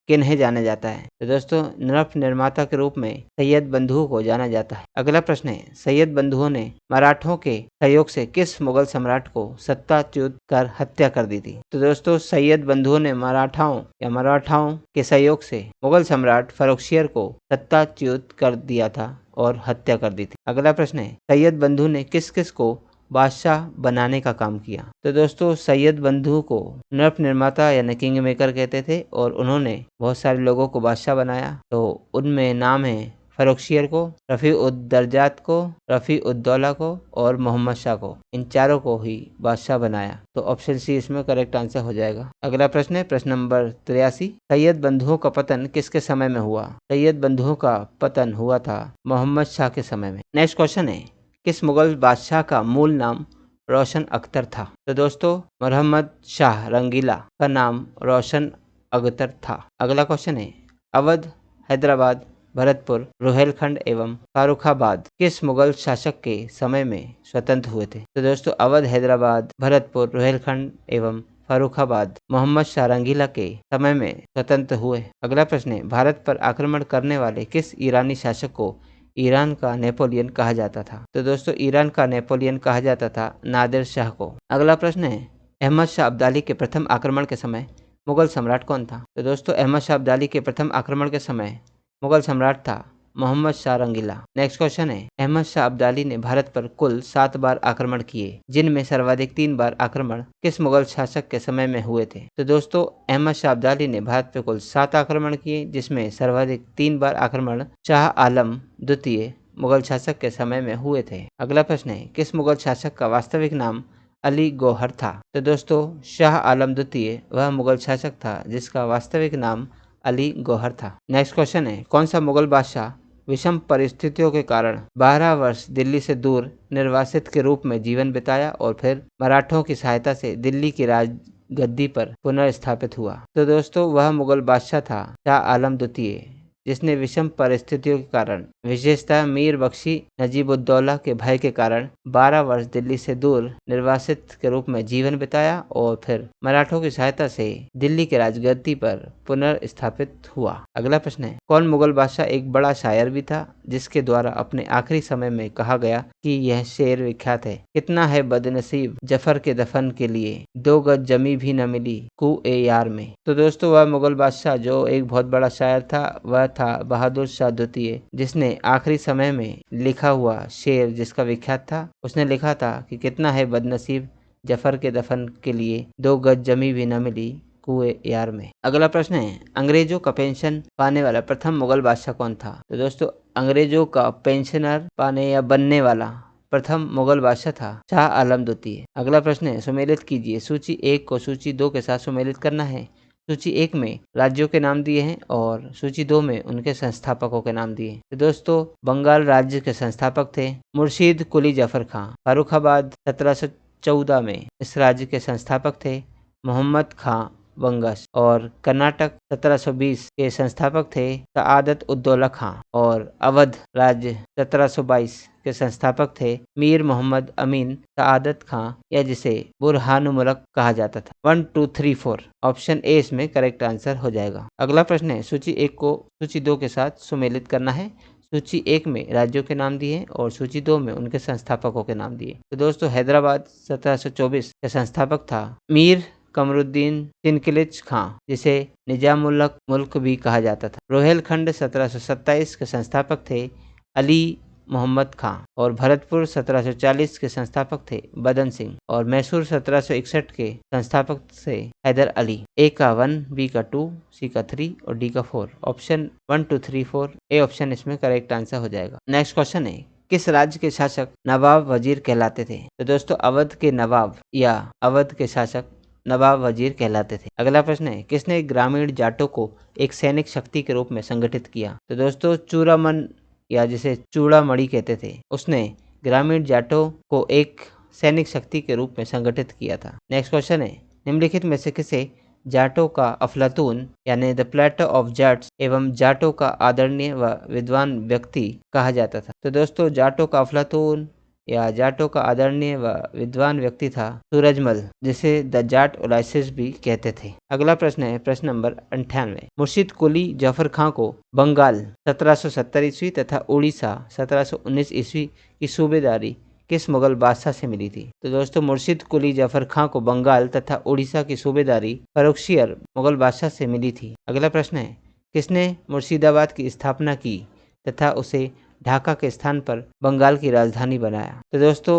किन्हें जाना जाता है? तो दोस्तों नृप निर्माता के रूप में सैयद बंधुओं को जाना जाता है। अगला प्रश्न है, सैयद बंधुओं ने मराठों के सहयोग से किस मुगल सम्राट को सत्ताच्युत कर हत्या कर दी थी? तो दोस्तों सैयद बंधुओं ने मराठाओं के सहयोग से मुगल सम्राट फर्रुखियर को सत्ताच्युत कर दिया था और हत्या कर दी थी। अगला प्रश्न है, सैयद बंधु ने किस किस को बादशाह बनाने का काम किया? तो दोस्तों सैयद बंधु को नृप निर्माता यानी किंग मेकर कहते थे और उन्होंने बहुत सारे लोगों को बादशाह बनाया। तो उनमें नाम है फर्रुखियर को, रफी उद दर्जात को, रफी उद दौला को और मोहम्मद शाह को। इन चारों को ही बादशाह बनाया। तो ऑप्शन सी इसमें करेक्ट आंसर हो जाएगा। अगला प्रश्न है प्रश्न नंबर 83, सैयद बंधुओं का पतन किसके समय में हुआ? सैयद बंधुओं का पतन हुआ था मोहम्मद शाह के समय में। नेक्स्ट क्वेश्चन है, किस मुगल बादशाह का मूल नाम रोशन अख्तर था? तो दोस्तों मोहम्मद शाह रंगीला का नाम रोशन अख्तर था। अगला क्वेश्चन है, अवध, हैदराबाद, भरतपुर, रुहेलखंड एवं फारुखाबाद किस मुगल शासक के समय में स्वतंत्र हुए थे? तो दोस्तों अवध, हैदराबाद, भरतपुर, रुहेलखंड एवं फारुखाबाद मोहम्मद शाह रंगीला के समय में स्वतंत्र हुए। अगला प्रश्न है, भारत पर आक्रमण करने वाले किस ईरानी शासक को ईरान का नेपोलियन कहा जाता था? तो दोस्तों ईरान का नेपोलियन कहा जाता था नादिर शाह को। अगला प्रश्न है, अहमद शाह अब्दाली के प्रथम आक्रमण के समय मुगल सम्राट कौन था? तो दोस्तों अहमद शाह अब्दाली के प्रथम आक्रमण के समय मुगल सम्राट था मोहम्मद शाह रंगीला। नेक्स्ट क्वेश्चन है, अहमद शाह अब्दाली ने भारत पर कुल 7 बार आक्रमण किए, जिनमें सर्वाधिक 3 बार आक्रमण किस मुगल शासक के समय में हुए थे? तो दोस्तों अहमद शाह अब्दाली ने भारत पर कुल 7 आक्रमण किए, जिसमें सर्वाधिक 3 बार आक्रमण शाह आलम द्वितीय मुगल शासक के समय में हुए थे। अगला प्रश्न है, किस मुगल शासक का वास्तविक नाम अली गौहर था? तो दोस्तों शाह आलम द्वितीय वह मुगल शासक था जिसका वास्तविक नाम अली गौहर था। नेक्स्ट क्वेश्चन है, कौन सा मुगल बादशाह विषम परिस्थितियों के कारण 12 वर्ष दिल्ली से दूर निर्वासित के रूप में जीवन बिताया और फिर मराठों की सहायता से दिल्ली की राजगद्दी पर पुनर्स्थापित हुआ? तो दोस्तों वह मुगल बादशाह था शाह आलम द्वितीय, जिसने विषम परिस्थितियों के कारण विशेषतः मीर बख्शी नजीबुद्दौला के भय के कारण 12 वर्ष दिल्ली से दूर निर्वासित के रूप में जीवन बिताया और फिर मराठों की सहायता से दिल्ली के राजगद्दी पर पुनर्स्थापित हुआ। अगला प्रश्न है, कौन मुगल बादशाह एक बड़ा शायर भी था जिसके द्वारा अपने आखिरी समय में कहा गया कि यह शेर विख्यात है, कितना है बदनसीब जफर के दफन के लिए 2 गज जमी भी न मिली कुए यार में? तो दोस्तों वह मुगल बादशाह जो एक बहुत बड़ा शायर था वह था बहादुर शाह द्वितीय, जिसने आखिरी समय में लिखा हुआ शेर जिसका विख्यात था, उसने लिखा था कि कितना है बदनसीब जफर के दफन के लिए 2 गज जमी भी न मिली कुए यार में। अगला प्रश्न है, अंग्रेजों का पेंशन पाने वाला प्रथम मुगल बादशाह कौन था? तो दोस्तों अंग्रेजों का पेंशनर पाने या बनने वाला प्रथम मुगल बादशाह था शाह आलम द्वितीय। अगला प्रश्न है, सुमेलित कीजिए, सूची 1 को सूची 2 के साथ सुमेलित करना है। सूची 1 में राज्यों के नाम दिए हैं और सूची 2 में उनके संस्थापकों के नाम दिए हैं। तो दोस्तों बंगाल राज्य के संस्थापक थे मुर्शीद कुली जफर खां। फर्रुखाबाद 1714 में इस राज्य के संस्थापक थे मोहम्मद खां बंगस। और कर्नाटक 1720 के संस्थापक थे सआदत उद्दौला खां। और अवध राज्य 1722 के संस्थापक थे मीर मोहम्मद अमीन सआदत खां, या जिसे बुरहानुमुल्क कहा जाता था। 1 2 3 4 ऑप्शन ए इसमें करेक्ट आंसर हो जाएगा। अगला प्रश्न है, सूची 1 को सूची 2 के साथ सुमेलित करना है। सूची 1 में राज्यों के नाम दिए और सूची 2 में उनके संस्थापकों के नाम दिए। तो दोस्तों हैदराबाद 1724 के संस्थापक था मीर कमरुद्दीन तिनकिलिच खां, जिसे निजामुल मुल्क भी कहा जाता था। रोहेलखंड 1727 के संस्थापक थे अली मोहम्मद खां। और भरतपुर 1740 के संस्थापक थे बदन सिंह। और मैसूर 1761 के संस्थापक थे हैदर अली। ए का 1, बी का 2, सी का 3 और डी का 4। ऑप्शन 1 2 3 4 ए ऑप्शन इसमें करेक्ट आंसर हो जाएगा। नेक्स्ट क्वेश्चन है, किस राज्य के शासक नवाब वजीर कहलाते थे? तो दोस्तों अवध के नवाब या अवध के शासक नवाब वजीर कहलाते थे। अगला प्रश्न है, किसने ग्रामीण जाटों को एक सैनिक शक्ति के रूप में संगठित किया? तो दोस्तों चूड़ामन, या जिसे चूड़ामणि कहते थे, उसने ग्रामीण जाटों को एक सैनिक शक्ति के रूप में संगठित किया था। नेक्स्ट क्वेश्चन है, निम्नलिखित में से किसे जाटों का अफलातून यानी द प्लेटो ऑफ जाट्स एवं जाटों का आदरणीय व विद्वान व्यक्ति कहा जाता था? तो दोस्तों जाटों का अफलातून या जाटों का आदरणीय व विद्वान व्यक्ति था सूरजमल, जिसे द जाट ओलाइसिस भी कहते थे। अगला प्रश्न है प्रश्न नंबर 98। मुर्शिद कुली जफर खां को बंगाल 1770 ईस्वी तथा उड़ीसा 1719 ईस्वी की सूबेदारी किस मुगल बादशाह से मिली थी? तो दोस्तों मुर्शिद कुली जफर खां को बंगाल तथा उड़ीसा की सूबेदारी फर्रुखशियर मुगल बादशाह से मिली थी। अगला प्रश्न है, किसने मुर्शिदाबाद की स्थापना की तथा उसे ढाका के स्थान पर बंगाल की राजधानी बनाया? तो दोस्तों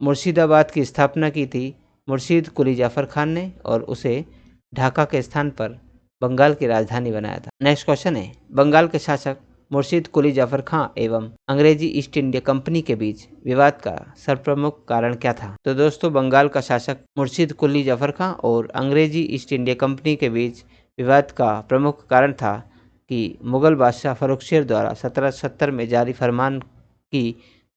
मुर्शिदाबाद की स्थापना की थी मुर्शिद कुली जाफर खान ने और उसे ढाका के स्थान पर बंगाल की राजधानी बनाया था। नेक्स्ट क्वेश्चन है, बंगाल के शासक मुर्शिद कुली जाफर खां एवं अंग्रेजी ईस्ट इंडिया कंपनी के बीच विवाद का सर्वप्रमुख कारण क्या था? तो दोस्तों बंगाल का शासक मुर्शिद कुली जाफर खां और अंग्रेजी ईस्ट इंडिया कंपनी के बीच विवाद का प्रमुख कारण था कि मुगल बादशाह फर्रुखशियर द्वारा 1770 में जारी फरमान की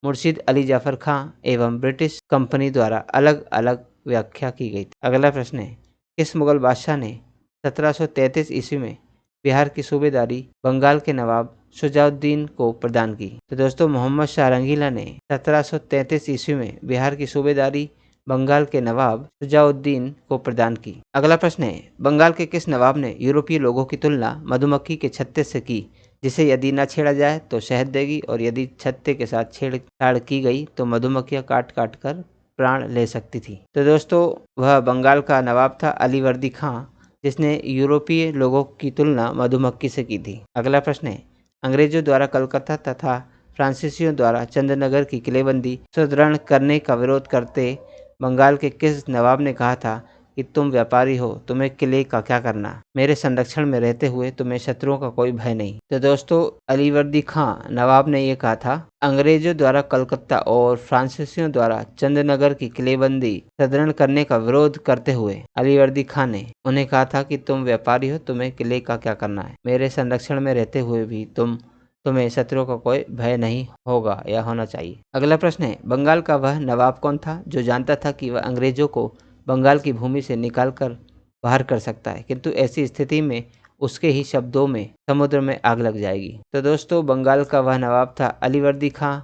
मुर्शिद अली जाफर खां एवं ब्रिटिश कंपनी द्वारा अलग अलग व्याख्या की गई थी। अगला प्रश्न है, किस मुगल बादशाह ने 1733 ईस्वी में बिहार की सूबेदारी बंगाल के नवाब शुजाउद्दीन को प्रदान की? तो दोस्तों मोहम्मद शाह रंगीला ने 1733 ईस्वी में बिहार की सूबेदारी बंगाल के नवाब शुजाउद्दीन को प्रदान की। अगला प्रश्न है, बंगाल के किस नवाब ने यूरोपीय लोगों की तुलना मधुमक्खी के छत्ते से की, जिसे यदि न छेड़ा जाए तो शहद देगी और यदि छत्ते के साथ छेड़छाड़ की गई तो मधुमक्खियां काट काट कर प्राण ले सकती थी? तो दोस्तों वह बंगाल का नवाब था अलीवर्दी खां, जिसने यूरोपीय लोगों की तुलना मधुमक्खी से की थी। अगला प्रश्न है, अंग्रेजों द्वारा कलकत्ता तथा फ्रांसीसियों द्वारा चंद्रनगर की किलेबंदी सुदृढ़ करने का विरोध करते बंगाल के किस नवाब ने कहा था कि तुम व्यापारी हो, तुम्हें किले का क्या करना, मेरे संरक्षण में रहते हुए तुम्हें शत्रुओं का कोई भय नहीं? तो दोस्तों अलीवर्दी खां नवाब ने ये कहा था। अंग्रेजों द्वारा कलकत्ता और फ्रांसीसियों द्वारा चंद्रनगर की किलेबंदी सुदृढ़ करने का विरोध करते हुए अलीवर्दी खां ने उन्हें कहा था कि तुम व्यापारी हो, तुम्हें किले का क्या करना है, मेरे संरक्षण में रहते हुए भी तुम्हें शत्रुओं का कोई भय नहीं होगा या होना चाहिए। अगला प्रश्न है, बंगाल का वह नवाब कौन था जो जानता था कि वह अंग्रेजों को बंगाल की भूमि से निकालकर बाहर कर सकता है, किंतु ऐसी स्थिति में उसके ही शब्दों में समुद्र में आग लग जाएगी? तो दोस्तों बंगाल का वह नवाब था अलीवर्दी खां,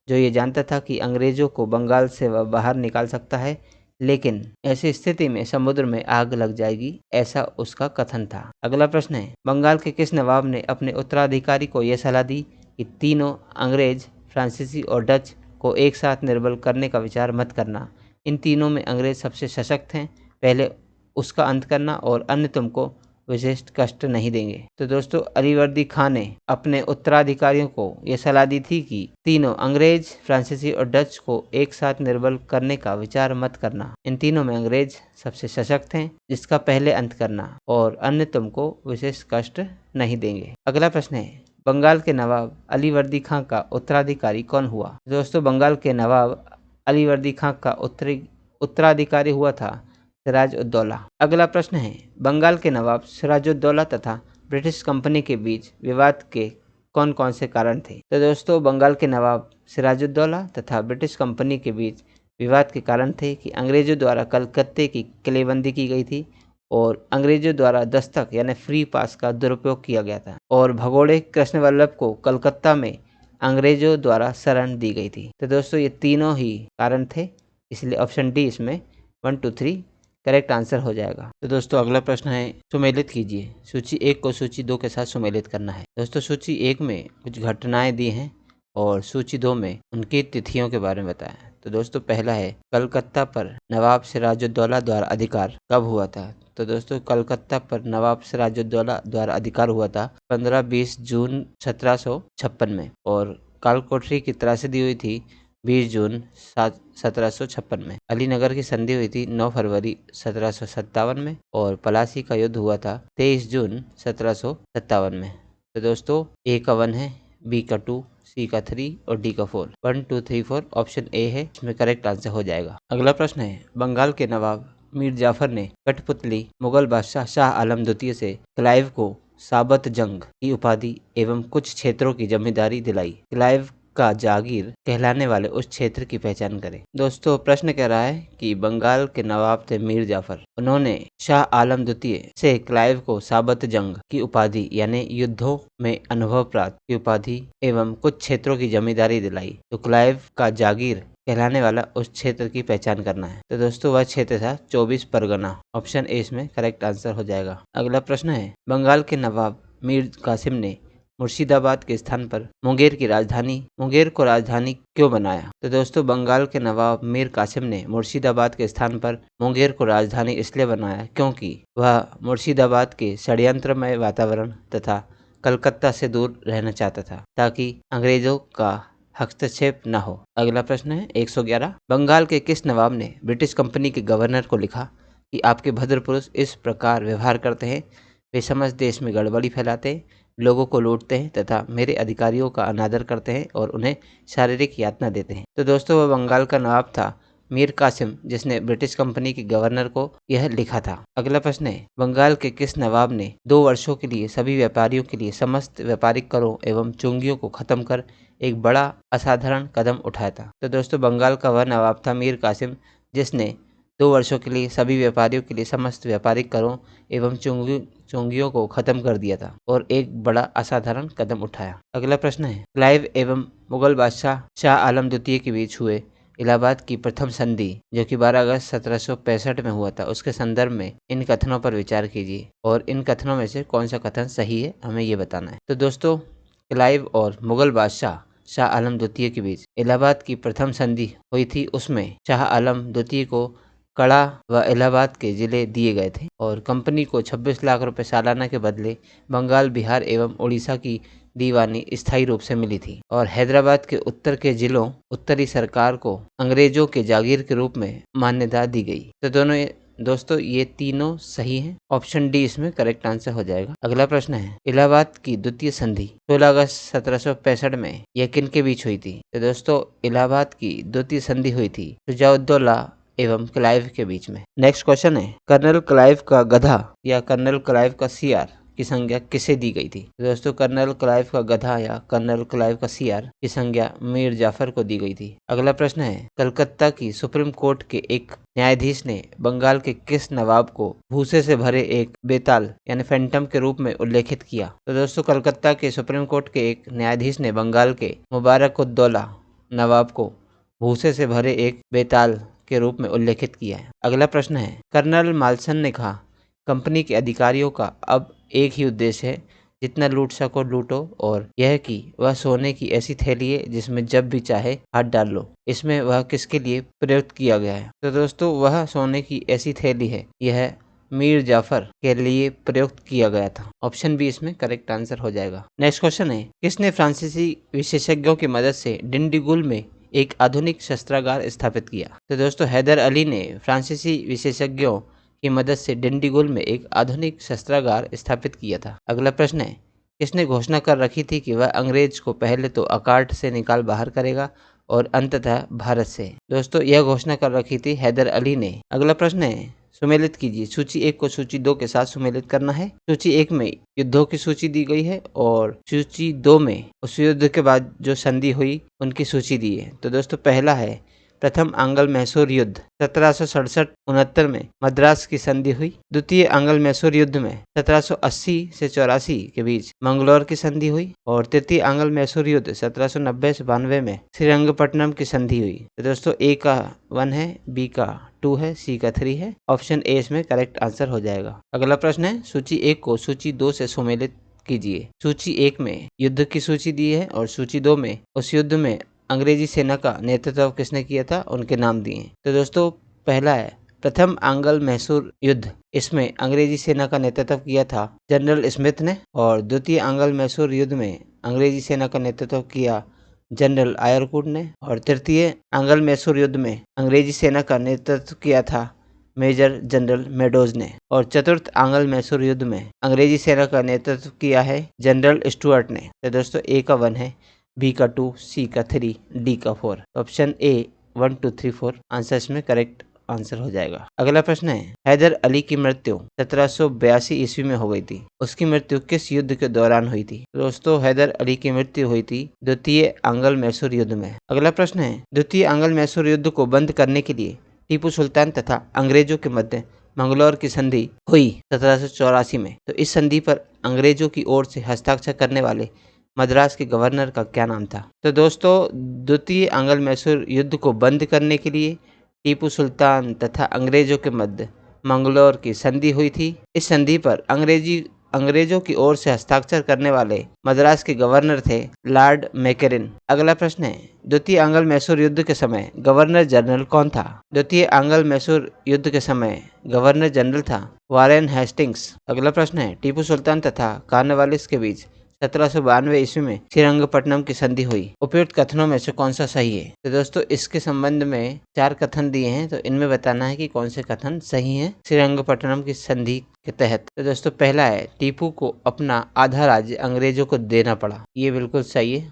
जो ये जानता था कि अंग्रेजों को बंगाल से वह बाहर निकाल सकता है, लेकिन ऐसी स्थिति में समुद्र में आग लग जाएगी, ऐसा उसका कथन था। अगला प्रश्न है, बंगाल के किस नवाब ने अपने उत्तराधिकारी को यह सलाह दी कि तीनों अंग्रेज, फ्रांसीसी और डच को एक साथ निर्बल करने का विचार मत करना, इन तीनों में अंग्रेज सबसे सशक्त हैं, पहले उसका अंत करना और अन्य तुमको विशिष्ट कष्ट नहीं देंगे? तो दोस्तों अलीवर्दी खां ने अपने उत्तराधिकारियों को यह सलाह दी थी कि तीनों अंग्रेज, फ्रांसीसी और डच को एक साथ निर्बल करने का विचार मत करना, इन तीनों में अंग्रेज सबसे सशक्त हैं, जिसका पहले अंत करना और अन्य तुमको विशेष कष्ट नहीं देंगे। अगला प्रश्न है, बंगाल के नवाब अलीवर्दी खां का उत्तराधिकारी कौन हुआ? दोस्तों बंगाल के नवाब अलीवर्दी खां का उत्तराधिकारी हुआ था सिराजुद्दौला। अगला प्रश्न है, बंगाल के नवाब सिराजुद्दौला तथा ब्रिटिश कंपनी के बीच विवाद के कौन कौन से कारण थे? तो दोस्तों बंगाल के नवाब सिराजुद्दौला तथा ब्रिटिश कंपनी के बीच विवाद के कारण थे कि अंग्रेजों द्वारा कलकत्ते की किलेबंदी की गई थी और अंग्रेजों द्वारा दस्तक यानी फ्री पास का दुरुपयोग किया गया था और भगोड़े कृष्ण वल्लभ को कलकत्ता में अंग्रेजों द्वारा शरण दी गई थी। तो दोस्तों ये तीनों ही कारण थे, इसलिए ऑप्शन डी इसमें 1 2 3 करेक्ट आंसर हो जाएगा। तो दोस्तों अगला प्रश्न है, सुमेलित कीजिए। सूची 1 को सूची 2 के साथ सुमेलित करना है। दोस्तों सूची 1 में कुछ घटनाएं दी हैं और सूची 2 में उनकी तिथियों के बारे में बताया। तो दोस्तों पहला है, कलकत्ता पर नवाब सिराजुद्दौला द्वारा अधिकार कब हुआ था। तो दोस्तों कलकत्ता पर नवाब सिराजुद्दौला द्वारा अधिकार हुआ था 15-20 जून 1756 में और कालकोठरी की त्रासदी हुई थी 20 जून 1756 में। अलीनगर की संधि हुई थी 9 फरवरी 1757 में और पलासी का युद्ध हुआ था 23 जून 1757 में। तो दोस्तों ए का 1 है, बी का 2, सी का 3 और डी का 4। 1 2 3 4 ऑप्शन ए है, इसमें करेक्ट आंसर हो जाएगा। अगला प्रश्न है, बंगाल के नवाब मीर जाफर ने कठपुतली मुगल बादशाह शाह आलम द्वितीय से क्लाइव को साबत जंग की उपाधि एवं कुछ क्षेत्रों की जमींदारी दिलाई। क्लाइव का जागीर कहलाने वाले उस क्षेत्र की पहचान करें। दोस्तों प्रश्न कह रहा है कि बंगाल के नवाब थे मीर जाफर, उन्होंने शाह आलम द्वितीय से क्लाइव को साबत जंग की उपाधि यानी युद्धों में अनुभव प्राप्त की उपाधि एवं कुछ क्षेत्रों की जमींदारी दिलाई। तो क्लाइव का जागीर कहलाने वाला उस क्षेत्र की पहचान करना है। तो दोस्तों वह क्षेत्र था 24 परगना। ऑप्शन ए इसमें करेक्ट आंसर हो जाएगा। अगला प्रश्न है, बंगाल के नवाब मीर कासिम ने मुर्शिदाबाद के स्थान पर मुंगेर को राजधानी क्यों बनाया। तो दोस्तों बंगाल के नवाब मीर कासिम ने मुर्शिदाबाद के स्थान पर मुंगेर को राजधानी इसलिए बनाया क्योंकि वह मुर्शिदाबाद के षड्यंत्रमय वातावरण तथा कलकत्ता से दूर रहना चाहता था ताकि अंग्रेजों का हस्तक्षेप न हो। अगला प्रश्न है 111, बंगाल के किस नवाब ने ब्रिटिश कंपनी के गवर्नर को लिखा कि आपके भद्र पुरुष इस प्रकार व्यवहार करते हैं, वे समस्त देश में गड़बड़ी फैलाते हैं, लोगों को लूटते हैं तथा मेरे अधिकारियों का अनादर करते हैं और उन्हें शारीरिक यातना देते हैं। तो दोस्तों वह बंगाल का नवाब था मीर कासिम, जिसने ब्रिटिश कंपनी के गवर्नर को यह लिखा था। अगला प्रश्न है, बंगाल के किस नवाब ने 2 वर्षों के लिए सभी व्यापारियों के लिए समस्त व्यापारिक करों एवं चुंगियों को खत्म कर एक बड़ा असाधारण कदम उठाया था। तो दोस्तों बंगाल का वह नवाब था मीर कासिम, जिसने 2 वर्षों के लिए सभी व्यापारियों के लिए समस्त व्यापारिक करों एवं चुंगियों को खत्म कर दिया था और एक बड़ा असाधारण कदम उठाया। अगला प्रश्न है, क्लाइव एवं मुगल बादशाह शाह आलम द्वितीय के बीच हुए इलाहाबाद की प्रथम संधि जो कि 12 अगस्त 1765 में हुआ था, उसके संदर्भ में इन कथनों पर विचार कीजिए और इन कथनों में से कौन सा कथन सही है हमें ये बताना है। तो दोस्तों क्लाइव और मुगल बादशाह शाह आलम द्वितीय के बीच इलाहाबाद की प्रथम संधि हुई थी, उसमें शाह आलम द्वितीय को कड़ा व इलाहाबाद के जिले दिए गए थे और कंपनी को 26 लाख रुपए सालाना के बदले बंगाल, बिहार एवं उड़ीसा की दीवानी स्थायी रूप से मिली थी और हैदराबाद के उत्तर के जिलों उत्तरी सरकार को अंग्रेजों के जागीर के रूप में मान्यता दी गई। तो दोस्तों ये तीनों सही हैं। ऑप्शन डी इसमें करेक्ट आंसर हो जाएगा। अगला प्रश्न है, इलाहाबाद की द्वितीय संधि 16 अगस्त 1765 में यह किन के बीच हुई थी। तो दोस्तों इलाहाबाद की द्वितीय संधि हुई थी शुजाउद्दौला एवं क्लाइव के बीच में। नेक्स्ट क्वेश्चन है, कर्नल क्लाइव का गधा या कर्नल क्लाइव का सीआर की संज्ञा किसे दी गई थी। दोस्तों कर्नल क्लाइव का गधा या कर्नल क्लाइव का सीआर की संज्ञा मीर जाफर को दी गई थी। अगला प्रश्न है, कलकत्ता की सुप्रीम कोर्ट के एक न्यायाधीश ने बंगाल के किस नवाब को भूसे से भरे एक बेताल यानी फैंटम के रूप में उल्लेखित किया। तो दोस्तों कलकत्ता के सुप्रीम कोर्ट के एक न्यायाधीश ने बंगाल के मुबारकुद्दौला नवाब को भूसे से भरे एक बेताल के रूप में उल्लेखित किया है। अगला प्रश्न है, कर्नल माल्सन ने कहा कंपनी के अधिकारियों का अब एक ही उद्देश्य है, जितना लूट सको लूटो और यह कि वह सोने की ऐसी थैली है जिसमें जब भी चाहे हाथ डाल लो। इसमें वह किसके लिए प्रयुक्त किया गया है। तो दोस्तों वह सोने की ऐसी थैली है, यह मीर जाफर के लिए प्रयुक्त किया गया था। ऑप्शन बी इसमें करेक्ट आंसर हो जाएगा। नेक्स्ट क्वेश्चन है, किसने फ्रांसीसी विशेषज्ञों की मदद से डिंडीगुल में एक आधुनिक शस्त्रागार स्थापित किया। तो दोस्तों हैदर अली ने फ्रांसीसी विशेषज्ञों की मदद से डिंडीगुल में एक आधुनिक शस्त्रागार स्थापित किया था। अगला प्रश्न है, किसने घोषणा कर रखी थी कि वह अंग्रेज को पहले तो अकार्ड से निकाल बाहर करेगा और अंततः भारत से। दोस्तों यह घोषणा कर रखी थी हैदर अली ने। अगला प्रश्न है, सुमेलित कीजिए। सूची 1 को सूची 2 के साथ सुमेलित करना है। सूची 1 में युद्धों की सूची दी गई है और सूची 2 में उस युद्ध के बाद जो संधि हुई उनकी सूची दी है। तो दोस्तों पहला है प्रथम आंग्ल मैसूर युद्ध 1767-69 में मद्रास की संधि हुई। द्वितीय आंग्ल मैसूर युद्ध में 1780 से 84 के बीच मंगलौर की संधि हुई। और तृतीय आंग्ल मैसूर युद्ध 1790 से 92 में श्रीरंगपट्टनम की संधि हुई। तो दोस्तों ए का 1 है, बी का 2 है, सी का 3 है। ऑप्शन ए इसमें करेक्ट आंसर हो जाएगा। अगला प्रश्न है, सूची 1 को सूची 2 से सुमेलित कीजिए। सूची 1 में युद्ध की सूची दी है और सूची 2 में उस युद्ध में अंग्रेजी सेना का नेतृत्व किसने किया था उनके नाम दिए हैं। तो दोस्तों पहला है प्रथम आंग्ल मैसूर युद्ध, इसमें अंग्रेजी सेना का नेतृत्व किया था जनरल स्मिथ ने। और द्वितीय आंग्ल मैसूर युद्ध में अंग्रेजी सेना का नेतृत्व किया जनरल आयरकुट ने। और तृतीय आंग्ल मैसूर युद्ध में अंग्रेजी सेना का नेतृत्व किया था मेजर जनरल मेडोज ने। और चतुर्थ आंग्ल मैसूर युद्ध में अंग्रेजी सेना का नेतृत्व किया है जनरल स्टुअर्ट ने। तो दोस्तों ए का 1 है, बी का 2, सी का 3, डी का 4। ऑप्शन ए 1, 2, 3, 4 आंसर इसमें करेक्ट आंसर हो जाएगा। अगला प्रश्न है, हैदर अली की मृत्यु 1782 ईस्वी में हो गई थी। उसकी मृत्यु किस युद्ध के दौरान हुई थी? दोस्तों हैदर अली की मृत्यु हुई थी द्वितीय आंग्ल मैसूर युद्ध में। अगला प्रश्न है, द्वितीय आंग्ल मैसूर युद्ध को बंद करने के लिए टीपू सुल्तान तथा अंग्रेजों के मध्य मंगलौर की संधि हुई 1784 में। तो इस संधि पर अंग्रेजों की ओर से हस्ताक्षर करने वाले मद्रास के गवर्नर का क्या नाम था? तो दोस्तों द्वितीय आंग्ल मैसूर युद्ध को बंद करने के लिए टीपू सुल्तान तथा अंग्रेजों के मध्य मंगलौर की संधि हुई थी। इस संधि पर अंग्रेजों की ओर से हस्ताक्षर करने वाले मद्रास के गवर्नर थे लॉर्ड मैकेरिन। अगला प्रश्न है, द्वितीय आंग्ल मैसूर युद्ध के समय गवर्नर जनरल कौन था? द्वितीय आंग्ल मैसूर युद्ध के समय गवर्नर जनरल था वारेन हेस्टिंग्स। अगला प्रश्न है, टीपू सुल्तान तथा कॉर्नवालिस के बीच 1792 ईस्वी में श्रीरंगपट्टनम की संधि हुई। उपयुक्त कथनों में से कौन सा सही है? तो दोस्तों इसके संबंध में 4 कथन दिए हैं, तो इनमें बताना है कि कौन से कथन सही हैं श्रीरंगपट्टनम की संधि के तहत। तो दोस्तों पहला है, टीपू को अपना आधा राज्य अंग्रेजों को देना पड़ा। ये बिल्कुल सही है।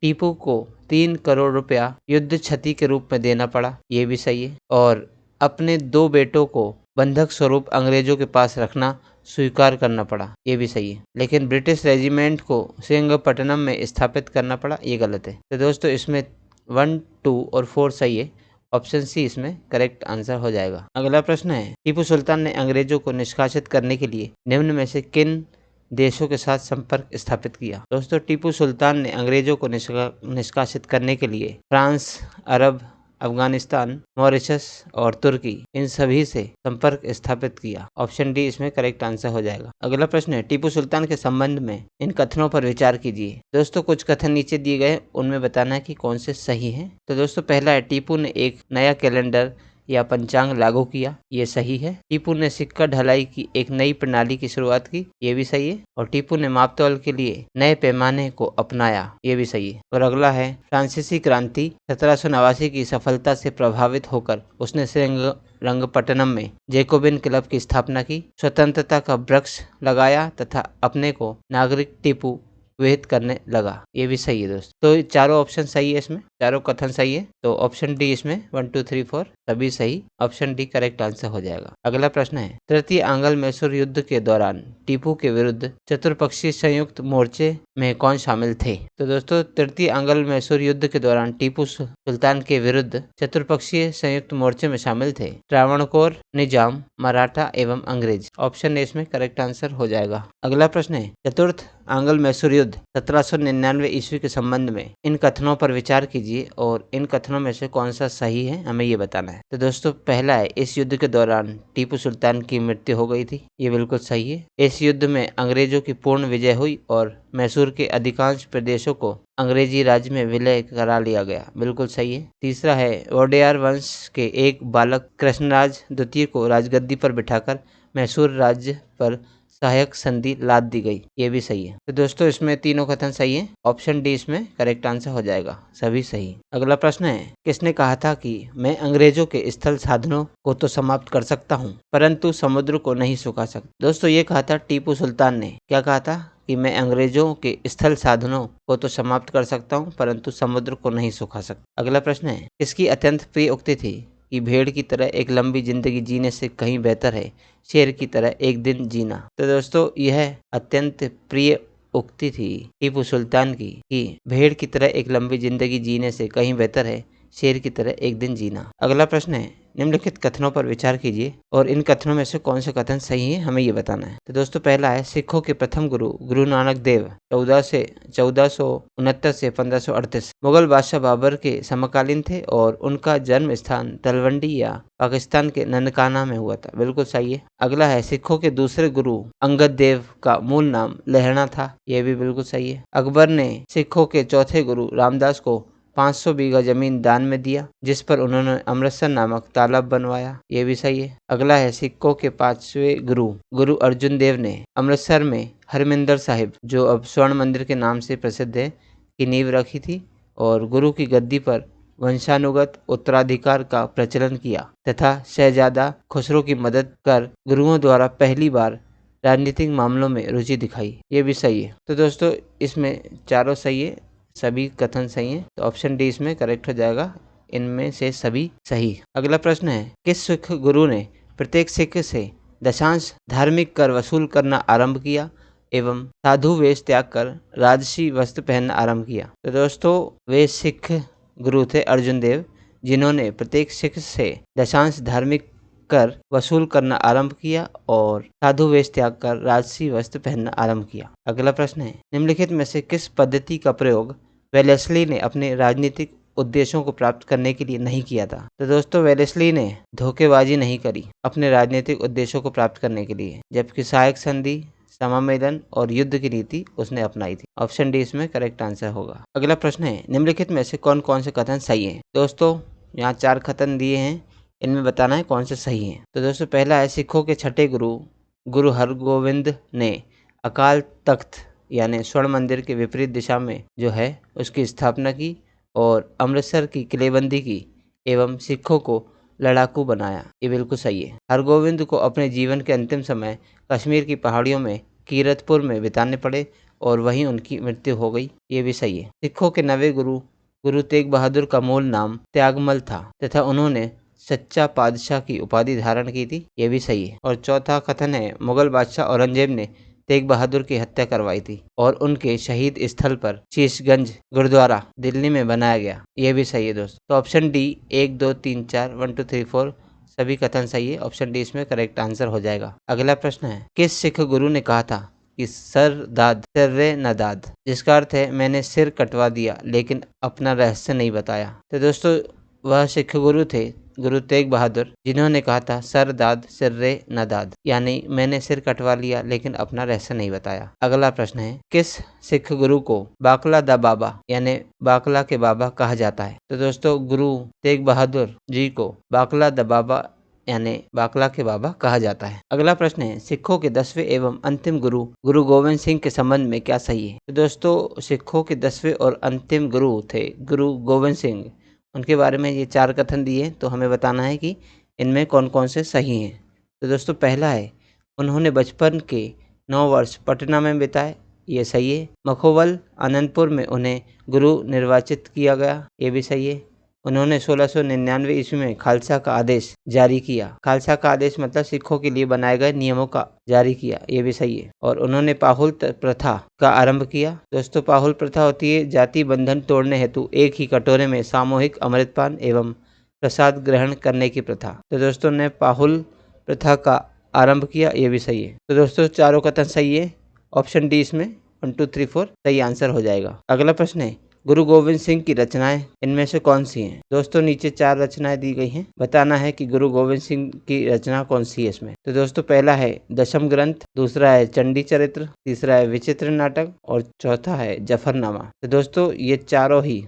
टीपू को 3 करोड़ रुपया युद्ध क्षति के रूप में देना पड़ा। ये भी सही है। और अपने 2 बेटों को बंधक स्वरूप अंग्रेजों के पास रखना स्वीकार करना पड़ा। ये भी सही है। लेकिन ब्रिटिश रेजिमेंट को श्रीरंगपट्टनम में स्थापित करना पड़ा, ये गलत है। तो दोस्तों इसमें 1, 2 और 4 सही है। ऑप्शन सी इसमें करेक्ट आंसर हो जाएगा। अगला प्रश्न है, टीपू सुल्तान ने अंग्रेजों को निष्कासित करने के लिए निम्न में से किन देशों के साथ संपर्क स्थापित किया? दोस्तों टीपू सुल्तान ने अंग्रेजों को निष्कासित करने के लिए फ्रांस, अरब, अफगानिस्तान, मॉरिशस और तुर्की, इन सभी से संपर्क स्थापित किया। ऑप्शन डी इसमें करेक्ट आंसर हो जाएगा। अगला प्रश्न है, टीपू सुल्तान के संबंध में इन कथनों पर विचार कीजिए। दोस्तों कुछ कथन नीचे दिए गए, उनमें बताना है कि कौन से सही हैं। तो दोस्तों पहला है, टीपू ने एक नया कैलेंडर या पंचांग लागू किया। ये सही है। टीपू ने सिक्का ढलाई की एक नई प्रणाली की शुरुआत की। ये भी सही है। और टीपू ने मापतौल के लिए नए पैमाने को अपनाया। ये भी सही है। और अगला है, फ्रांसीसी क्रांति 1789 की सफलता से प्रभावित होकर उसने श्रीरंगपट्टनम में जैकोबिन क्लब की स्थापना की, स्वतंत्रता का वृक्ष लगाया तथा अपने को नागरिक टीपू विहित करने लगा। ये भी सही है दोस्त। तो चारों ऑप्शन सही है, इसमें चारों कथन सही है। तो ऑप्शन डी इसमें 1, 2, 3, 4 सभी सही। ऑप्शन डी करेक्ट आंसर हो जाएगा। अगला प्रश्न है, तृतीय आंग्ल मैसूर युद्ध के दौरान टीपू के विरुद्ध चतुर्पक्षीय संयुक्त मोर्चे में कौन शामिल थे? तो दोस्तों तृतीय आंग्ल मैसूर युद्ध के दौरान टीपू सुल्तान के विरुद्ध चतुर्पक्षीय संयुक्त मोर्चे में शामिल थे त्रावणकोर, निजाम, मराठा एवं अंग्रेज। ऑप्शन ए इसमें करेक्ट आंसर हो जाएगा। अगला प्रश्न है, चतुर्थ आंग्ल मैसूर युद्ध 1799 ईस्वी के संबंध में इन कथनों पर विचार कीजिए और इन कथनों में से कौन सा सही है हमें ये बताना है। तो दोस्तों पहला है, इस युद्ध के दौरान टीपू सुल्तान की मृत्यु हो गई थी। ये बिल्कुल सही है। इस युद्ध में अंग्रेजों की पूर्ण विजय हुई और मैसूर के अधिकांश प्रदेशों को अंग्रेजी राज्य में विलय करा लिया गया। बिल्कुल सही है। तीसरा है, वोडेयार वंश के एक बालक कृष्णराज द्वितीय को राजगद्दी पर बिठाकर मैसूर राज्य पर सहायक संधि लाद दी गई। ये भी सही है। तो दोस्तों इसमें तीनों कथन सही है। ऑप्शन डी इसमें करेक्ट आंसर हो जाएगा, सभी सही। अगला प्रश्न है, किसने कहा था कि मैं अंग्रेजों के स्थल साधनों को तो समाप्त कर सकता हूँ परंतु समुद्र को नहीं सुखा सकता? दोस्तों ये कहा था टीपू सुल्तान ने। क्या कहा था? कि मैं अंग्रेजों के स्थल साधनों को तो समाप्त कर सकता हूँ परंतु समुद्र को नहीं सुखा सकता। अगला प्रश्न है, किसकी अत्यंत प्रिय उक्ति थी कि भेड़ की तरह एक लंबी जिंदगी जीने से कहीं बेहतर है शेर की तरह एक दिन जीना? तो दोस्तों यह अत्यंत प्रिय उक्ति थी टीपू सुल्तान की कि भेड़ की तरह एक लंबी जिंदगी जीने से कहीं बेहतर है शेर की तरह एक दिन जीना। अगला प्रश्न है, निम्नलिखित कथनों पर विचार कीजिए और इन कथनों में से कौन से कथन सही है, हमें ये बताना है। तो दोस्तों पहला है, सिखों के प्रथम गुरु गुरु नानक देव 1469 से 1538 मुगल बादशाह बाबर के समकालीन थे और उनका जन्म स्थान तलवंडी या पाकिस्तान के ननकाना में हुआ था। बिल्कुल सही है। अगला है, सिखों के दूसरे गुरु अंगद देव का मूल नाम लहणा था। यह भी बिल्कुल सही है। अकबर ने सिखों के चौथे गुरु रामदास को 500 बीघा जमीन दान में दिया, जिस पर उन्होंने अमृतसर नामक तालाब बनवाया। ये भी सही है। अगला है, सिखों के पांचवें गुरु गुरु अर्जुन देव ने अमृतसर में हरमिंदर साहिब, जो अब स्वर्ण मंदिर के नाम से प्रसिद्ध है, की नींव रखी थी और गुरु की गद्दी पर वंशानुगत उत्तराधिकार का प्रचलन किया तथा शहजादा खुसरो की मदद कर गुरुओं द्वारा पहली बार राजनीतिक मामलों में रुचि दिखाई। ये भी सही है। तो दोस्तों इसमें चारों सही है, सभी कथन सही हैं, तो ऑप्शन डी इसमें करेक्ट हो जाएगा, इनमें से सभी सही। अगला प्रश्न है, किस सिख गुरु ने प्रत्येक सिख से दशांश धार्मिक कर वसूल करना आरंभ किया एवं साधु वेश त्याग कर राजसी वस्त्र पहनना आरंभ किया? तो दोस्तों वे सिख गुरु थे अर्जुन देव, जिन्होंने प्रत्येक सिख से दशांश धार्मिक कर वसूल करना आरंभ किया और साधु वेश त्याग कर राजसी वस्त्र पहनना आरंभ किया। अगला प्रश्न है, निम्नलिखित में से किस पद्धति का प्रयोग वेलेस्ली ने अपने राजनीतिक उद्देश्यों को प्राप्त करने के लिए नहीं किया था? तो दोस्तों वेलेस्ली ने धोखेबाजी नहीं करी अपने राजनीतिक उद्देश्यों को प्राप्त करने के लिए, जबकि सहायक संधि, समामेलन और युद्ध की नीति उसने अपनाई थी। ऑप्शन डी इसमें करेक्ट आंसर होगा। अगला प्रश्न है, निम्नलिखित में से कौन कौन से कथन सही है? दोस्तों यहाँ 4 कथन दिए हैं, इनमें बताना है कौन से सही हैं। तो दोस्तों पहला है, सिखों के छठे गुरु गुरु हरगोविंद ने अकाल तख्त यानी स्वर्ण मंदिर के विपरीत दिशा में जो है उसकी स्थापना की और अमृतसर की किलेबंदी की एवं सिखों को लड़ाकू बनाया। ये बिल्कुल सही है। हरगोविंद को अपने जीवन के अंतिम समय कश्मीर की पहाड़ियों में कीरतपुर में बिताने पड़े और वहीं उनकी मृत्यु हो गई। ये भी सही है। सिखों के नवे गुरु गुरु तेग बहादुर का मूल नाम त्यागमल था तथा उन्होंने सच्चा पादशाह की उपाधि धारण की थी। ये भी सही है। और चौथा कथन है, मुगल बादशाह औरंगजेब ने तेग बहादुर की हत्या करवाई थी और उनके शहीद स्थल पर शीशगंज गुरुद्वारा दिल्ली में बनाया गया। ये भी सही है दोस्तों। तो ऑप्शन डी 1 2 3 4 1 2 3 4 सभी कथन सही है। ऑप्शन डी इसमें करेक्ट आंसर हो जाएगा। अगला प्रश्न है, किस सिख गुरु ने कहा था कि सर दाद सिर्रे न दाद, जिसका अर्थ है मैंने सिर कटवा दिया लेकिन अपना रहस्य नहीं बताया? तो दोस्तों वह सिख गुरु थे गुरु तेग बहादुर, जिन्होंने कहा था सर दाद सिर्रे न दाद, यानी मैंने सिर कटवा लिया लेकिन अपना रहस्य नहीं बताया। अगला प्रश्न है, किस सिख गुरु को बाकला दा बाबा यानी बाकला के बाबा कहा जाता है? तो दोस्तों गुरु तेग बहादुर जी को बाकला दा बाबा यानी बाकला के बाबा कहा जाता है। अगला प्रश्न है, सिखों के 10वें एवं अंतिम गुरु गुरु गोविंद सिंह के संबंध में क्या सही है? तो दोस्तों सिखों के 10वें और अंतिम गुरु थे गुरु गोविंद सिंह, उनके बारे में ये 4 कथन दिए, तो हमें बताना है कि इनमें कौन कौन से सही हैं। तो दोस्तों पहला है, उन्होंने बचपन के 9 वर्ष पटना में बिताए। ये सही है। मखोवल आनंदपुर में उन्हें गुरु निर्वाचित किया गया। ये भी सही है। उन्होंने 1699 ईस्वी में खालसा का आदेश जारी किया। खालसा का आदेश मतलब सिखों के लिए बनाए गए नियमों का जारी किया। ये भी सही है। और उन्होंने पाहुल प्रथा का आरंभ किया। दोस्तों पाहुल प्रथा होती है जाति बंधन तोड़ने हेतु एक ही कटोरे में सामूहिक अमृतपान एवं प्रसाद ग्रहण करने की प्रथा। तो दोस्तों ने पाहुल प्रथा का आरंभ किया। ये भी सही है। तो दोस्तों चारों कथन सही है। ऑप्शन डी इसमें 1 2 3 4 सही आंसर हो जाएगा। अगला प्रश्न है, गुरु गोविंद सिंह की रचनाएं इनमें से कौन सी हैं? दोस्तों नीचे 4 रचनाएं दी गई हैं, बताना है कि गुरु गोविंद सिंह की रचना कौन सी है इसमें। तो दोस्तों पहला है दशम ग्रंथ, दूसरा है चंडी चरित्र, तीसरा है विचित्र नाटक और चौथा है जफरनामा। तो दोस्तों ये चारों ही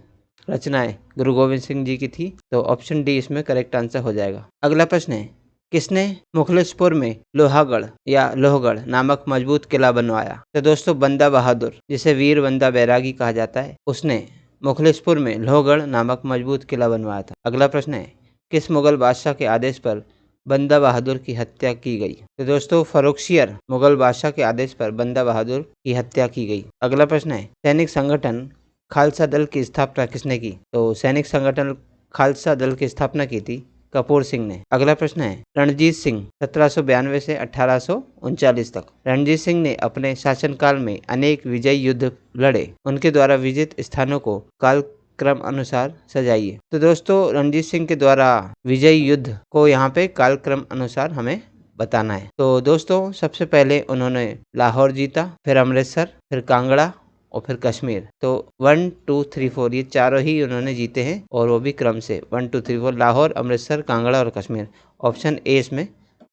रचनाएं गुरु गोविंद सिंह जी की थी, तो ऑप्शन डी इसमें करेक्ट आंसर हो जाएगा। अगला प्रश्न है, किसने मुखलिसपुर में लोहागढ़ या लोहगढ़ नामक मजबूत किला बनवाया? तो दोस्तों बंदा बहादुर, जिसे वीर बंदा बैरागी कहा जाता है, उसने मुखलिसपुर में लोहगढ़ नामक मजबूत किला बनवाया था। अगला प्रश्न है, किस मुगल बादशाह के आदेश पर बंदा बहादुर की हत्या की गई? तो दोस्तों फर्रुखसियर मुगल बादशाह के आदेश पर बंदा बहादुर की हत्या की गई। अगला प्रश्न है, सैनिक संगठन खालसा दल की स्थापना किसने की? तो सैनिक संगठन खालसा दल की स्थापना की थी कपूर सिंह ने। अगला प्रश्न है, रणजीत सिंह 1792 से 1839 तक। रणजीत सिंह ने अपने शासनकाल में अनेक विजयी युद्ध लड़े। उनके द्वारा विजित स्थानों को काल क्रम अनुसार सजाइए। तो दोस्तों रणजीत सिंह के द्वारा विजय युद्ध को यहाँ पे कालक्रम अनुसार हमें बताना है। तो दोस्तों सबसे पहले उन्होंने लाहौर जीता, फिर अमृतसर, फिर कांगड़ा और फिर कश्मीर। तो 1 2 3 4 ये चारों ही उन्होंने जीते हैं और वो भी क्रम से 1 2 3 4 लाहौर, अमृतसर, कांगड़ा और कश्मीर। ऑप्शन ए इसमें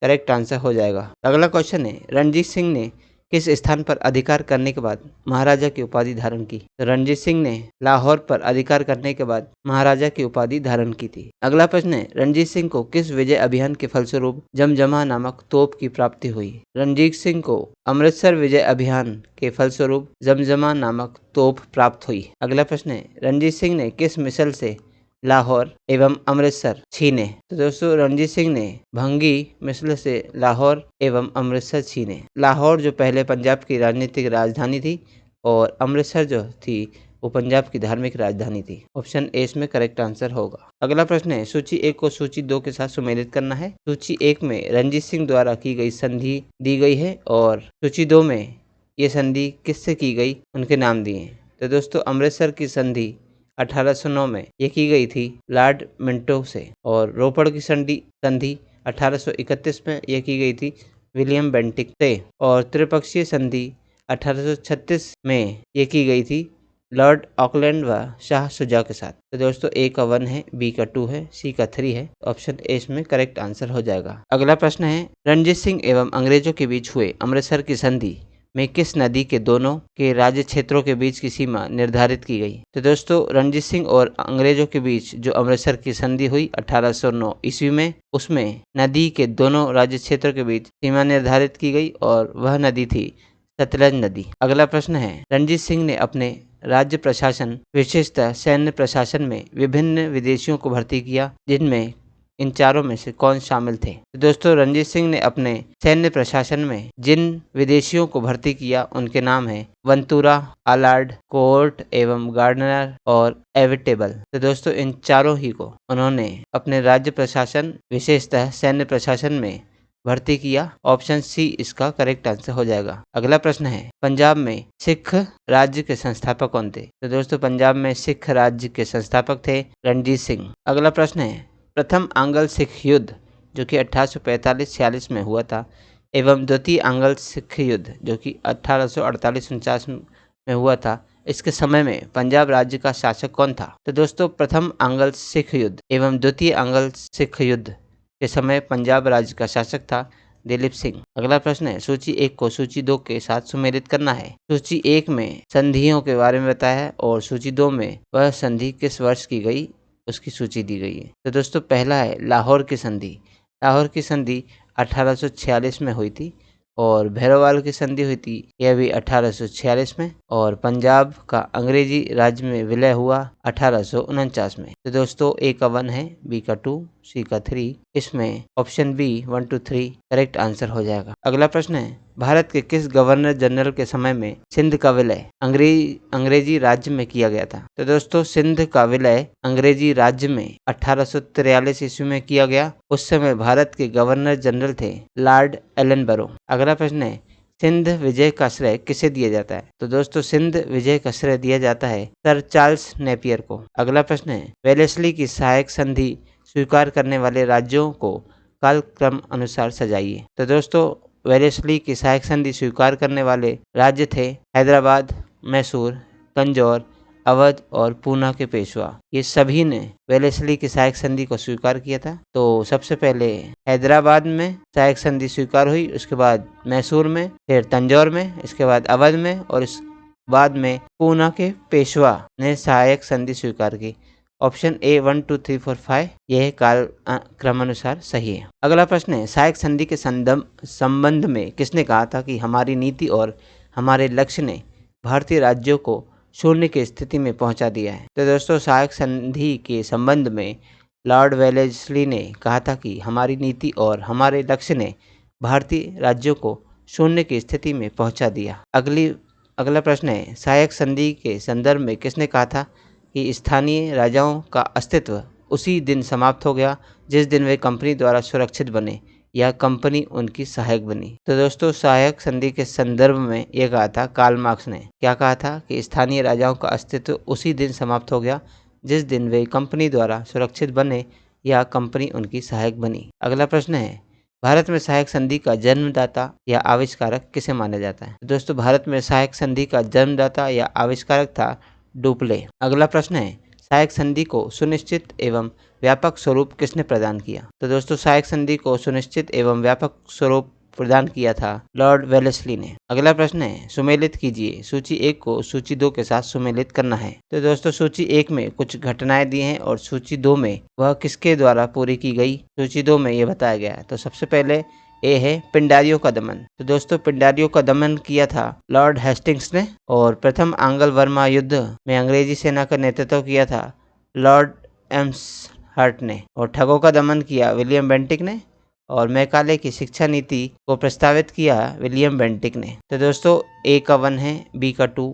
करेक्ट आंसर हो जाएगा। अगला क्वेश्चन है, रणजीत सिंह ने किस स्थान पर अधिकार करने के बाद महाराजा की उपाधि धारण की? तो रणजीत सिंह ने लाहौर पर अधिकार करने के बाद महाराजा की उपाधि धारण की थी। अगला प्रश्न है, रणजीत सिंह को किस विजय अभियान के फलस्वरूप जमजमा नामक तोप की प्राप्ति हुई? रणजीत सिंह को अमृतसर विजय अभियान के फलस्वरूप जमजमा नामक तोप प्राप्त हुई। अगला प्रश्न है, रणजीत सिंह ने किस मिसल से लाहौर एवं अमृतसर छीने? तो दोस्तों रणजीत सिंह ने भंगी मिसल से लाहौर एवं अमृतसर छीने। लाहौर जो पहले पंजाब की राजनीतिक राजधानी थी और अमृतसर जो थी वो पंजाब की धार्मिक राजधानी थी। ऑप्शन ए इसमें करेक्ट आंसर होगा। अगला प्रश्न है, सूची 1 को सूची 2 के साथ सुमेलित करना है। सूची 1 में रणजीत सिंह द्वारा की गई संधि दी गई है और सूची 2 में ये संधि किससे की गई उनके नाम दिए हैं। तो दोस्तों अमृतसर की संधि 1809 में ये की गई थी लॉर्ड मिंटो से और रोपड़ की संधि 1831 में ये की गई थी विलियम बेंटिक से और त्रिपक्षीय संधि 1836 में ये की गई थी लॉर्ड ऑकलैंड व शाह शुजा के साथ। तो दोस्तों ए का 1 है, बी का 2 है, सी का 3 है। ऑप्शन ए इसमें करेक्ट आंसर हो जाएगा। अगला प्रश्न है, रणजीत सिंह एवं अंग्रेजों के बीच हुए अमृतसर की संधि में किस नदी के दोनों के राज्य क्षेत्रों के बीच की सीमा निर्धारित की गई? तो दोस्तों रणजीत सिंह और अंग्रेजों के बीच जो अमृतसर की संधि हुई 1809 ईस्वी में, उसमें नदी के दोनों राज्य क्षेत्रों के बीच सीमा निर्धारित की गई और वह नदी थी सतलज नदी। अगला प्रश्न है, रणजीत सिंह ने अपने राज्य प्रशासन विशेषतः सैन्य प्रशासन में विभिन्न विदेशियों को भर्ती किया, जिनमें इन चारों में से कौन शामिल थे? तो दोस्तों रणजीत सिंह ने अपने सैन्य प्रशासन में जिन विदेशियों को भर्ती किया उनके नाम है वंतूरा, आलार्ड, कोर्ट एवं गार्डनर और एविटेबल। तो दोस्तों इन चारों ही को उन्होंने अपने राज्य प्रशासन विशेषतः सैन्य प्रशासन में भर्ती किया। ऑप्शन सी इसका करेक्ट आंसर हो जाएगा। अगला प्रश्न है, पंजाब में सिख राज्य के संस्थापक कौन थे? तो दोस्तों पंजाब में सिख राज्य के संस्थापक थे रणजीत सिंह। अगला प्रश्न है, प्रथम आंग्ल सिख युद्ध जो कि 1845-46 में हुआ था एवं द्वितीय आंग्ल सिख युद्ध जो कि 1848-49 में हुआ था, इसके समय में पंजाब राज्य का शासक कौन था? तो दोस्तों प्रथम आंग्ल सिख युद्ध एवं द्वितीय आंग्ल सिख युद्ध के समय पंजाब राज्य का शासक था दिलीप सिंह। अगला प्रश्न है, सूची 1 को सूची 2 के साथ सुमेलित करना है। सूची 1 में संधियों के बारे में बताया है और सूची 2 में वह संधि किस वर्ष की गई उसकी सूची दी गई है। तो दोस्तों पहला है लाहौर की संधि। लाहौर की संधि 1846 में हुई थी और भैरववाल की संधि हुई थी यह भी 1846 में और पंजाब का अंग्रेजी राज्य में विलय हुआ 1849 में। तो दोस्तों ए का 1 है, बी का 2, सी का 3। इसमें ऑप्शन बी 1 2 3 करेक्ट आंसर हो जाएगा। अगला प्रश्न है, भारत के किस गवर्नर जनरल के समय में सिंध का विलय अंग्रेजी राज्य में किया गया था? तो दोस्तों सिंध का विलय अंग्रेजी राज्य में 1843 ईस्वी में किया गया। उस समय भारत के गवर्नर जनरल थे लॉर्ड एलनबरो। अगला प्रश्न है, सिंध विजय का श्रेय किसे दिया जाता है? तो दोस्तों सिंध विजय का श्रेय दिया जाता है सर चार्ल्स नेपियर को। अगला प्रश्न है, वेलेस्ली की सहायक संधि स्वीकार करने वाले राज्यों को कालक्रम अनुसार सजाइए। तो दोस्तों वेलेस्ली की सहायक संधि स्वीकार करने वाले राज्य थे हैदराबाद, मैसूर, तंजौर, अवध और पूना के पेशवा। ये सभी ने वेलेस्ली की सहायक संधि को स्वीकार किया था। तो सबसे पहले हैदराबाद में सहायक संधि स्वीकार हुई, उसके बाद मैसूर में, फिर तंजौर में, इसके बाद अवध में और इस बाद में पूना के पेशवा ने सहायक संधि स्वीकार की। ऑप्शन ए 1 2 3 4 5 यह काल क्रमानुसार सही है। अगला प्रश्न है, सहायक संधि के संबंध में किसने कहा था कि हमारी नीति और हमारे लक्ष्य ने भारतीय राज्यों को शून्य की स्थिति में पहुंचा दिया है? तो दोस्तों सहायक संधि के संबंध में लॉर्ड वेलेस्ली ने कहा था कि हमारी नीति और हमारे लक्ष्य ने भारतीय राज्यों को शून्य की स्थिति में पहुंचा दिया। अगला प्रश्न है, सहायक संधि के संदर्भ में किसने कहा था कि स्थानीय राजाओं का अस्तित्व उसी दिन समाप्त हो गया जिस दिन वे कंपनी द्वारा सुरक्षित बने या कंपनी उनकी सहायक बनी? तो दोस्तों सहायक संधि के संदर्भ में यह कहा था कार्ल मार्क्स ने। क्या कहा था कि स्थानीय राजाओं का अस्तित्व उसी दिन समाप्त हो गया जिस दिन वे कंपनी द्वारा सुरक्षित बने या कंपनी उनकी सहायक बनी। अगला प्रश्न है, भारत में सहायक संधि का जन्मदाता या आविष्कारक किसे माना जाता है? दोस्तों, भारत में सहायक संधि का जन्मदाता या आविष्कारक था डुप्ले। अगला प्रश्न है, सहायक संधि को सुनिश्चित एवं व्यापक स्वरूप किसने प्रदान किया? तो दोस्तों, सहायक संधि को सुनिश्चित एवं व्यापक स्वरूप प्रदान किया था लॉर्ड वेलेस्ली ने। अगला प्रश्न है, सुमेलित कीजिए। सूची 1 को सूची 2 के साथ सुमेलित करना है। तो दोस्तों, सूची 1 में कुछ घटनाएं दी हैं और सूची 2 में वह किसके द्वारा पूरी की गई, सूची 2 में ये बताया गया है। तो सबसे पहले ए है पिंडारियों का दमन। तो दोस्तों, पिंडारियों का दमन किया था लॉर्ड हेस्टिंग्स ने। और प्रथम आंग्ल बर्मा युद्ध में अंग्रेजी सेना का नेतृत्व किया था लॉर्ड एम्सहर्ट ने। और ठगों का दमन किया विलियम बेंटिक ने। और मैकाले की शिक्षा नीति को प्रस्तावित किया विलियम बेंटिक ने। तो दोस्तों, ए का 1 है, बी का 2,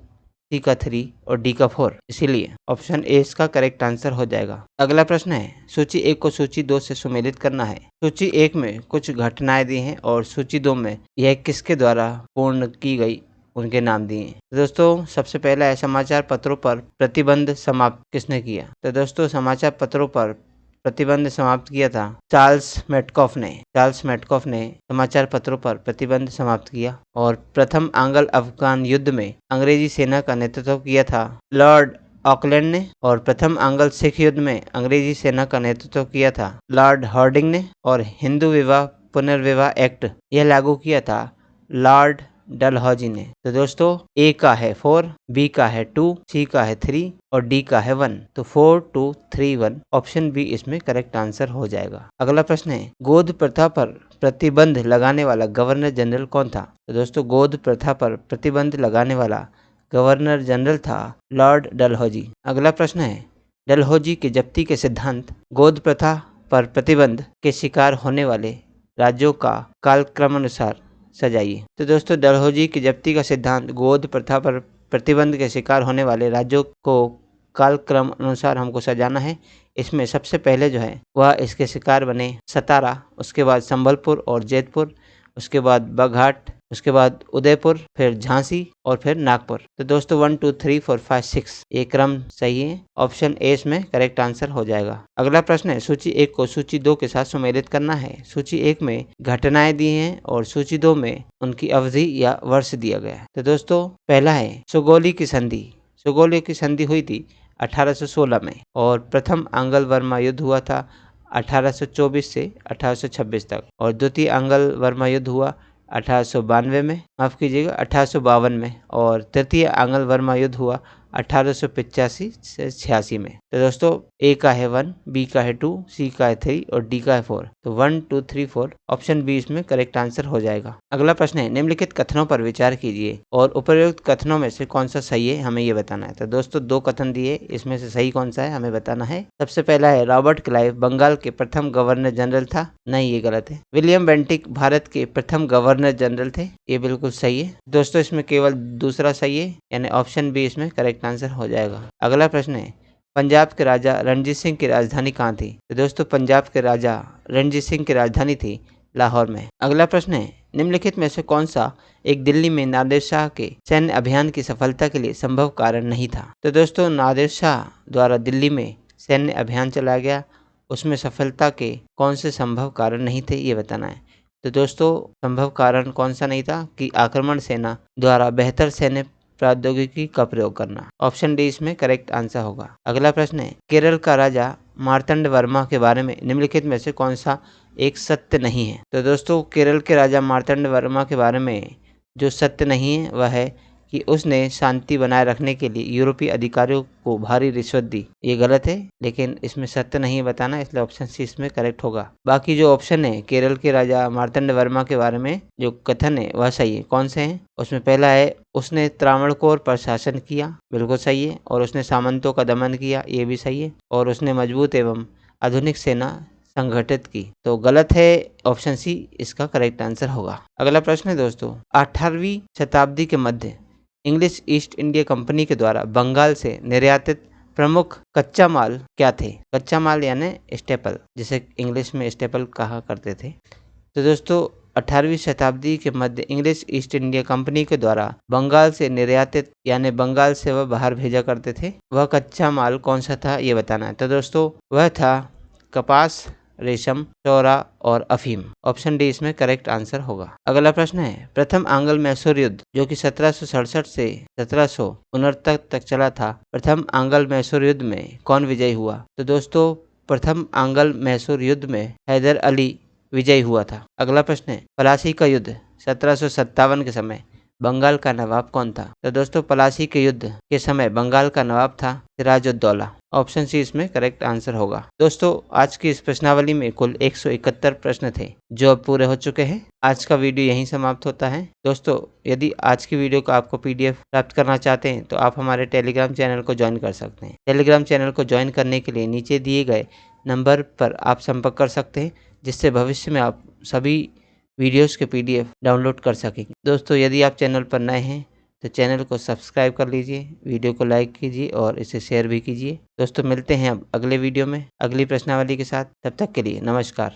सी का 3 और डी का 4, इसीलिए ऑप्शन ए इसका करेक्ट आंसर हो जाएगा। अगला प्रश्न है, सूची 1 को सूची 2 से सुमेलित करना है। सूची 1 में कुछ घटनाएं दी हैं और सूची 2 में यह किसके द्वारा पूर्ण की गई उनके नाम दिए हैं। तो दोस्तों, सबसे पहला है, समाचार पत्रों पर प्रतिबंध समाप्त किसने किया? तो दोस्तों, समाचार पत्रों पर प्रतिबंध समाप्त किया था चार्ल्स मेटकॉफ ने। चार्ल्स मेटकॉफ ने समाचार पत्रों पर प्रतिबंध समाप्त किया। और प्रथम आंग्ल अफगान युद्ध में अंग्रेजी सेना का नेतृत्व किया था लॉर्ड ऑकलैंड ने। और प्रथम आंग्ल सिख युद्ध में अंग्रेजी सेना का नेतृत्व किया था लॉर्ड हार्डिंग ने। और हिंदू विवाह पुनर्विवाह एक्ट यह लागू किया था लॉर्ड डलहौजी ने। तो दोस्तों, ए का है 4, बी का है 2, सी का है 3 और डी का है 1। तो 4 2 3 1 ऑप्शन बी इसमें करेक्ट आंसर हो जाएगा। अगला प्रश्न है, गोद प्रथा पर प्रतिबंध लगाने वाला गवर्नर जनरल कौन था? तो दोस्तों, गोद प्रथा पर प्रतिबंध लगाने वाला गवर्नर जनरल था लॉर्ड डलहौजी। अगला प्रश्न है, डलहौजी के जब्ती के सिद्धांत गोद प्रथा पर प्रतिबंध के शिकार होने वाले राज्यों का कालक्रमानुसार सजाइए। तो दोस्तों, डलहौजी की जब्ती का सिद्धांत गोद प्रथा पर प्रतिबंध के शिकार होने वाले राज्यों को कालक्रम अनुसार हमको सजाना है। इसमें सबसे पहले जो है वह इसके शिकार बने सतारा, उसके बाद संबलपुर और जैतपुर, उसके बाद बाघाट, उसके बाद उदयपुर, फिर झांसी और फिर नागपुर। तो दोस्तों, 1 2 3 4 5 6 ये क्रम सही है। ऑप्शन ए इसमें करेक्ट आंसर हो जाएगा। अगला प्रश्न है, सूची 1 को सूची 2 के साथ सुमेलित करना है। सूची 1 में घटनाएं दी हैं और सूची 2 में उनकी अवधि या वर्ष दिया गया है। तो दोस्तों, पहला है सुगौली की संधि। सुगौली की संधि हुई थी 1816 में। और प्रथम आंग्ल बर्मा युद्ध हुआ था 1824 से 1826 तक। और द्वितीय आंग्ल बर्मा युद्ध हुआ 1892 में, माफ कीजिएगा 1852 में। और तृतीय आंग्ल बर्मा युद्ध हुआ 1885 से 86 में। तो दोस्तों, ए का है 1, बी का है 2, सी का है 3 और डी का है 4। तो 1 2 3 4 ऑप्शन बी इसमें करेक्ट आंसर हो जाएगा। अगला प्रश्न है, निम्नलिखित कथनों पर विचार कीजिए और उपर्युक्त कथनों में से कौन सा सही है हमें ये बताना है। तो दोस्तों, 2 कथन दिए, इसमें से सही कौन सा है हमें बताना है। सबसे पहला है, रॉबर्ट क्लाइव बंगाल के प्रथम गवर्नर जनरल था। नहीं, ये गलत है। विलियम बेंटिक भारत के प्रथम गवर्नर जनरल थे। ये बिल्कुल सही है। दोस्तों, इसमें केवल दूसरा सही है, यानी ऑप्शन बी इसमें करेक्ट आंसर हो जाएगा। अगला प्रश्न है, पंजाब के राजा रणजीत सिंह की राजधानी कहाँ थी? तो दोस्तों, पंजाब के राजा रणजीत सिंह की राजधानी थी लाहौर में। अगला प्रश्न है, निम्नलिखित में से कौन सा एक दिल्ली में नादिर शाह के सैन्य अभियान की सफलता के लिए संभव कारण नहीं था? तो दोस्तों, नादिर शाह द्वारा दिल्ली में सैन्य अभियान चलाया गया, उसमें सफलता के कौन से संभव कारण नहीं थे ये बताना है। तो दोस्तों, संभव कारण कौन सा नहीं था कि आक्रमण सेना द्वारा बेहतर सैन्य प्रौद्योगिकी का प्रयोग करना। ऑप्शन डी इसमें करेक्ट आंसर होगा। अगला प्रश्न है, केरल का राजा मार्तंड वर्मा के बारे में निम्नलिखित में से कौन सा एक सत्य नहीं है? तो दोस्तों, केरल के राजा मार्तंड वर्मा के बारे में जो सत्य नहीं है वह है कि उसने शांति बनाए रखने के लिए यूरोपीय अधिकारियों को भारी रिश्वत दी। ये गलत है, लेकिन इसमें सत्य नहीं बताना, इसलिए ऑप्शन सी इसमें करेक्ट होगा। बाकी जो ऑप्शन है केरल के राजा मार्तंड वर्मा के बारे में जो कथन है वह सही है। कौन से हैं? उसमें पहला है, उसने त्रावणकोर पर शासन किया, बिल्कुल सही है। और उसने सामंतों का दमन किया, ये भी सही है। और उसने मजबूत एवं आधुनिक सेना संगठित की। तो गलत है, ऑप्शन सी इसका करेक्ट आंसर होगा। अगला प्रश्न है दोस्तों, 18वीं शताब्दी के मध्य इंग्लिश ईस्ट इंडिया कंपनी के द्वारा बंगाल से निर्यातित प्रमुख कच्चा माल क्या थे? कच्चा माल यानी स्टेपल, जिसे इंग्लिश में स्टेपल कहा करते थे। तो दोस्तों, 18वीं शताब्दी के मध्य इंग्लिश ईस्ट इंडिया कंपनी के द्वारा बंगाल से निर्यातित यानी बंगाल से वह बाहर भेजा करते थे, वह कच्चा माल कौन सा था ये बताना है। तो दोस्तों वह था कपास, रेशम, चौरा और अफीम। ऑप्शन डी इसमें करेक्ट आंसर होगा। अगला प्रश्न है, प्रथम आंग्ल मैसूर युद्ध जो कि 1767 से 1769 तक चला था, प्रथम आंग्ल मैसूर युद्ध में कौन विजयी हुआ? तो दोस्तों प्रथम आंग्ल मैसूर युद्ध में हैदर अली विजयी हुआ था। अगला प्रश्न है, प्लासी का युद्ध 1757 के समय बंगाल का नवाब कौन था? तो दोस्तों प्लासी के युद्ध के समय बंगाल का नवाब था सिराजुद्दौला। ऑप्शन सी इसमें करेक्ट आंसर होगा। दोस्तों आज की इस प्रश्नावली में कुल 171 प्रश्न थे जो अब पूरे हो चुके हैं। आज का वीडियो यहीं समाप्त होता है। दोस्तों यदि आज की वीडियो का आपको PDF प्राप्त करना चाहते हैं तो आप हमारे टेलीग्राम चैनल को ज्वाइन कर सकते हैं। टेलीग्राम चैनल को ज्वाइन करने के लिए नीचे दिए गए नंबर पर आप संपर्क कर सकते हैं, जिससे भविष्य में आप सभी वीडियोस के PDF डाउनलोड कर सकेंगे। दोस्तों यदि आप चैनल पर नए हैं तो चैनल को सब्सक्राइब कर लीजिए, वीडियो को लाइक कीजिए और इसे शेयर भी कीजिए। दोस्तों मिलते हैं अब अगले वीडियो में अगली प्रश्नावली के साथ। तब तक के लिए नमस्कार।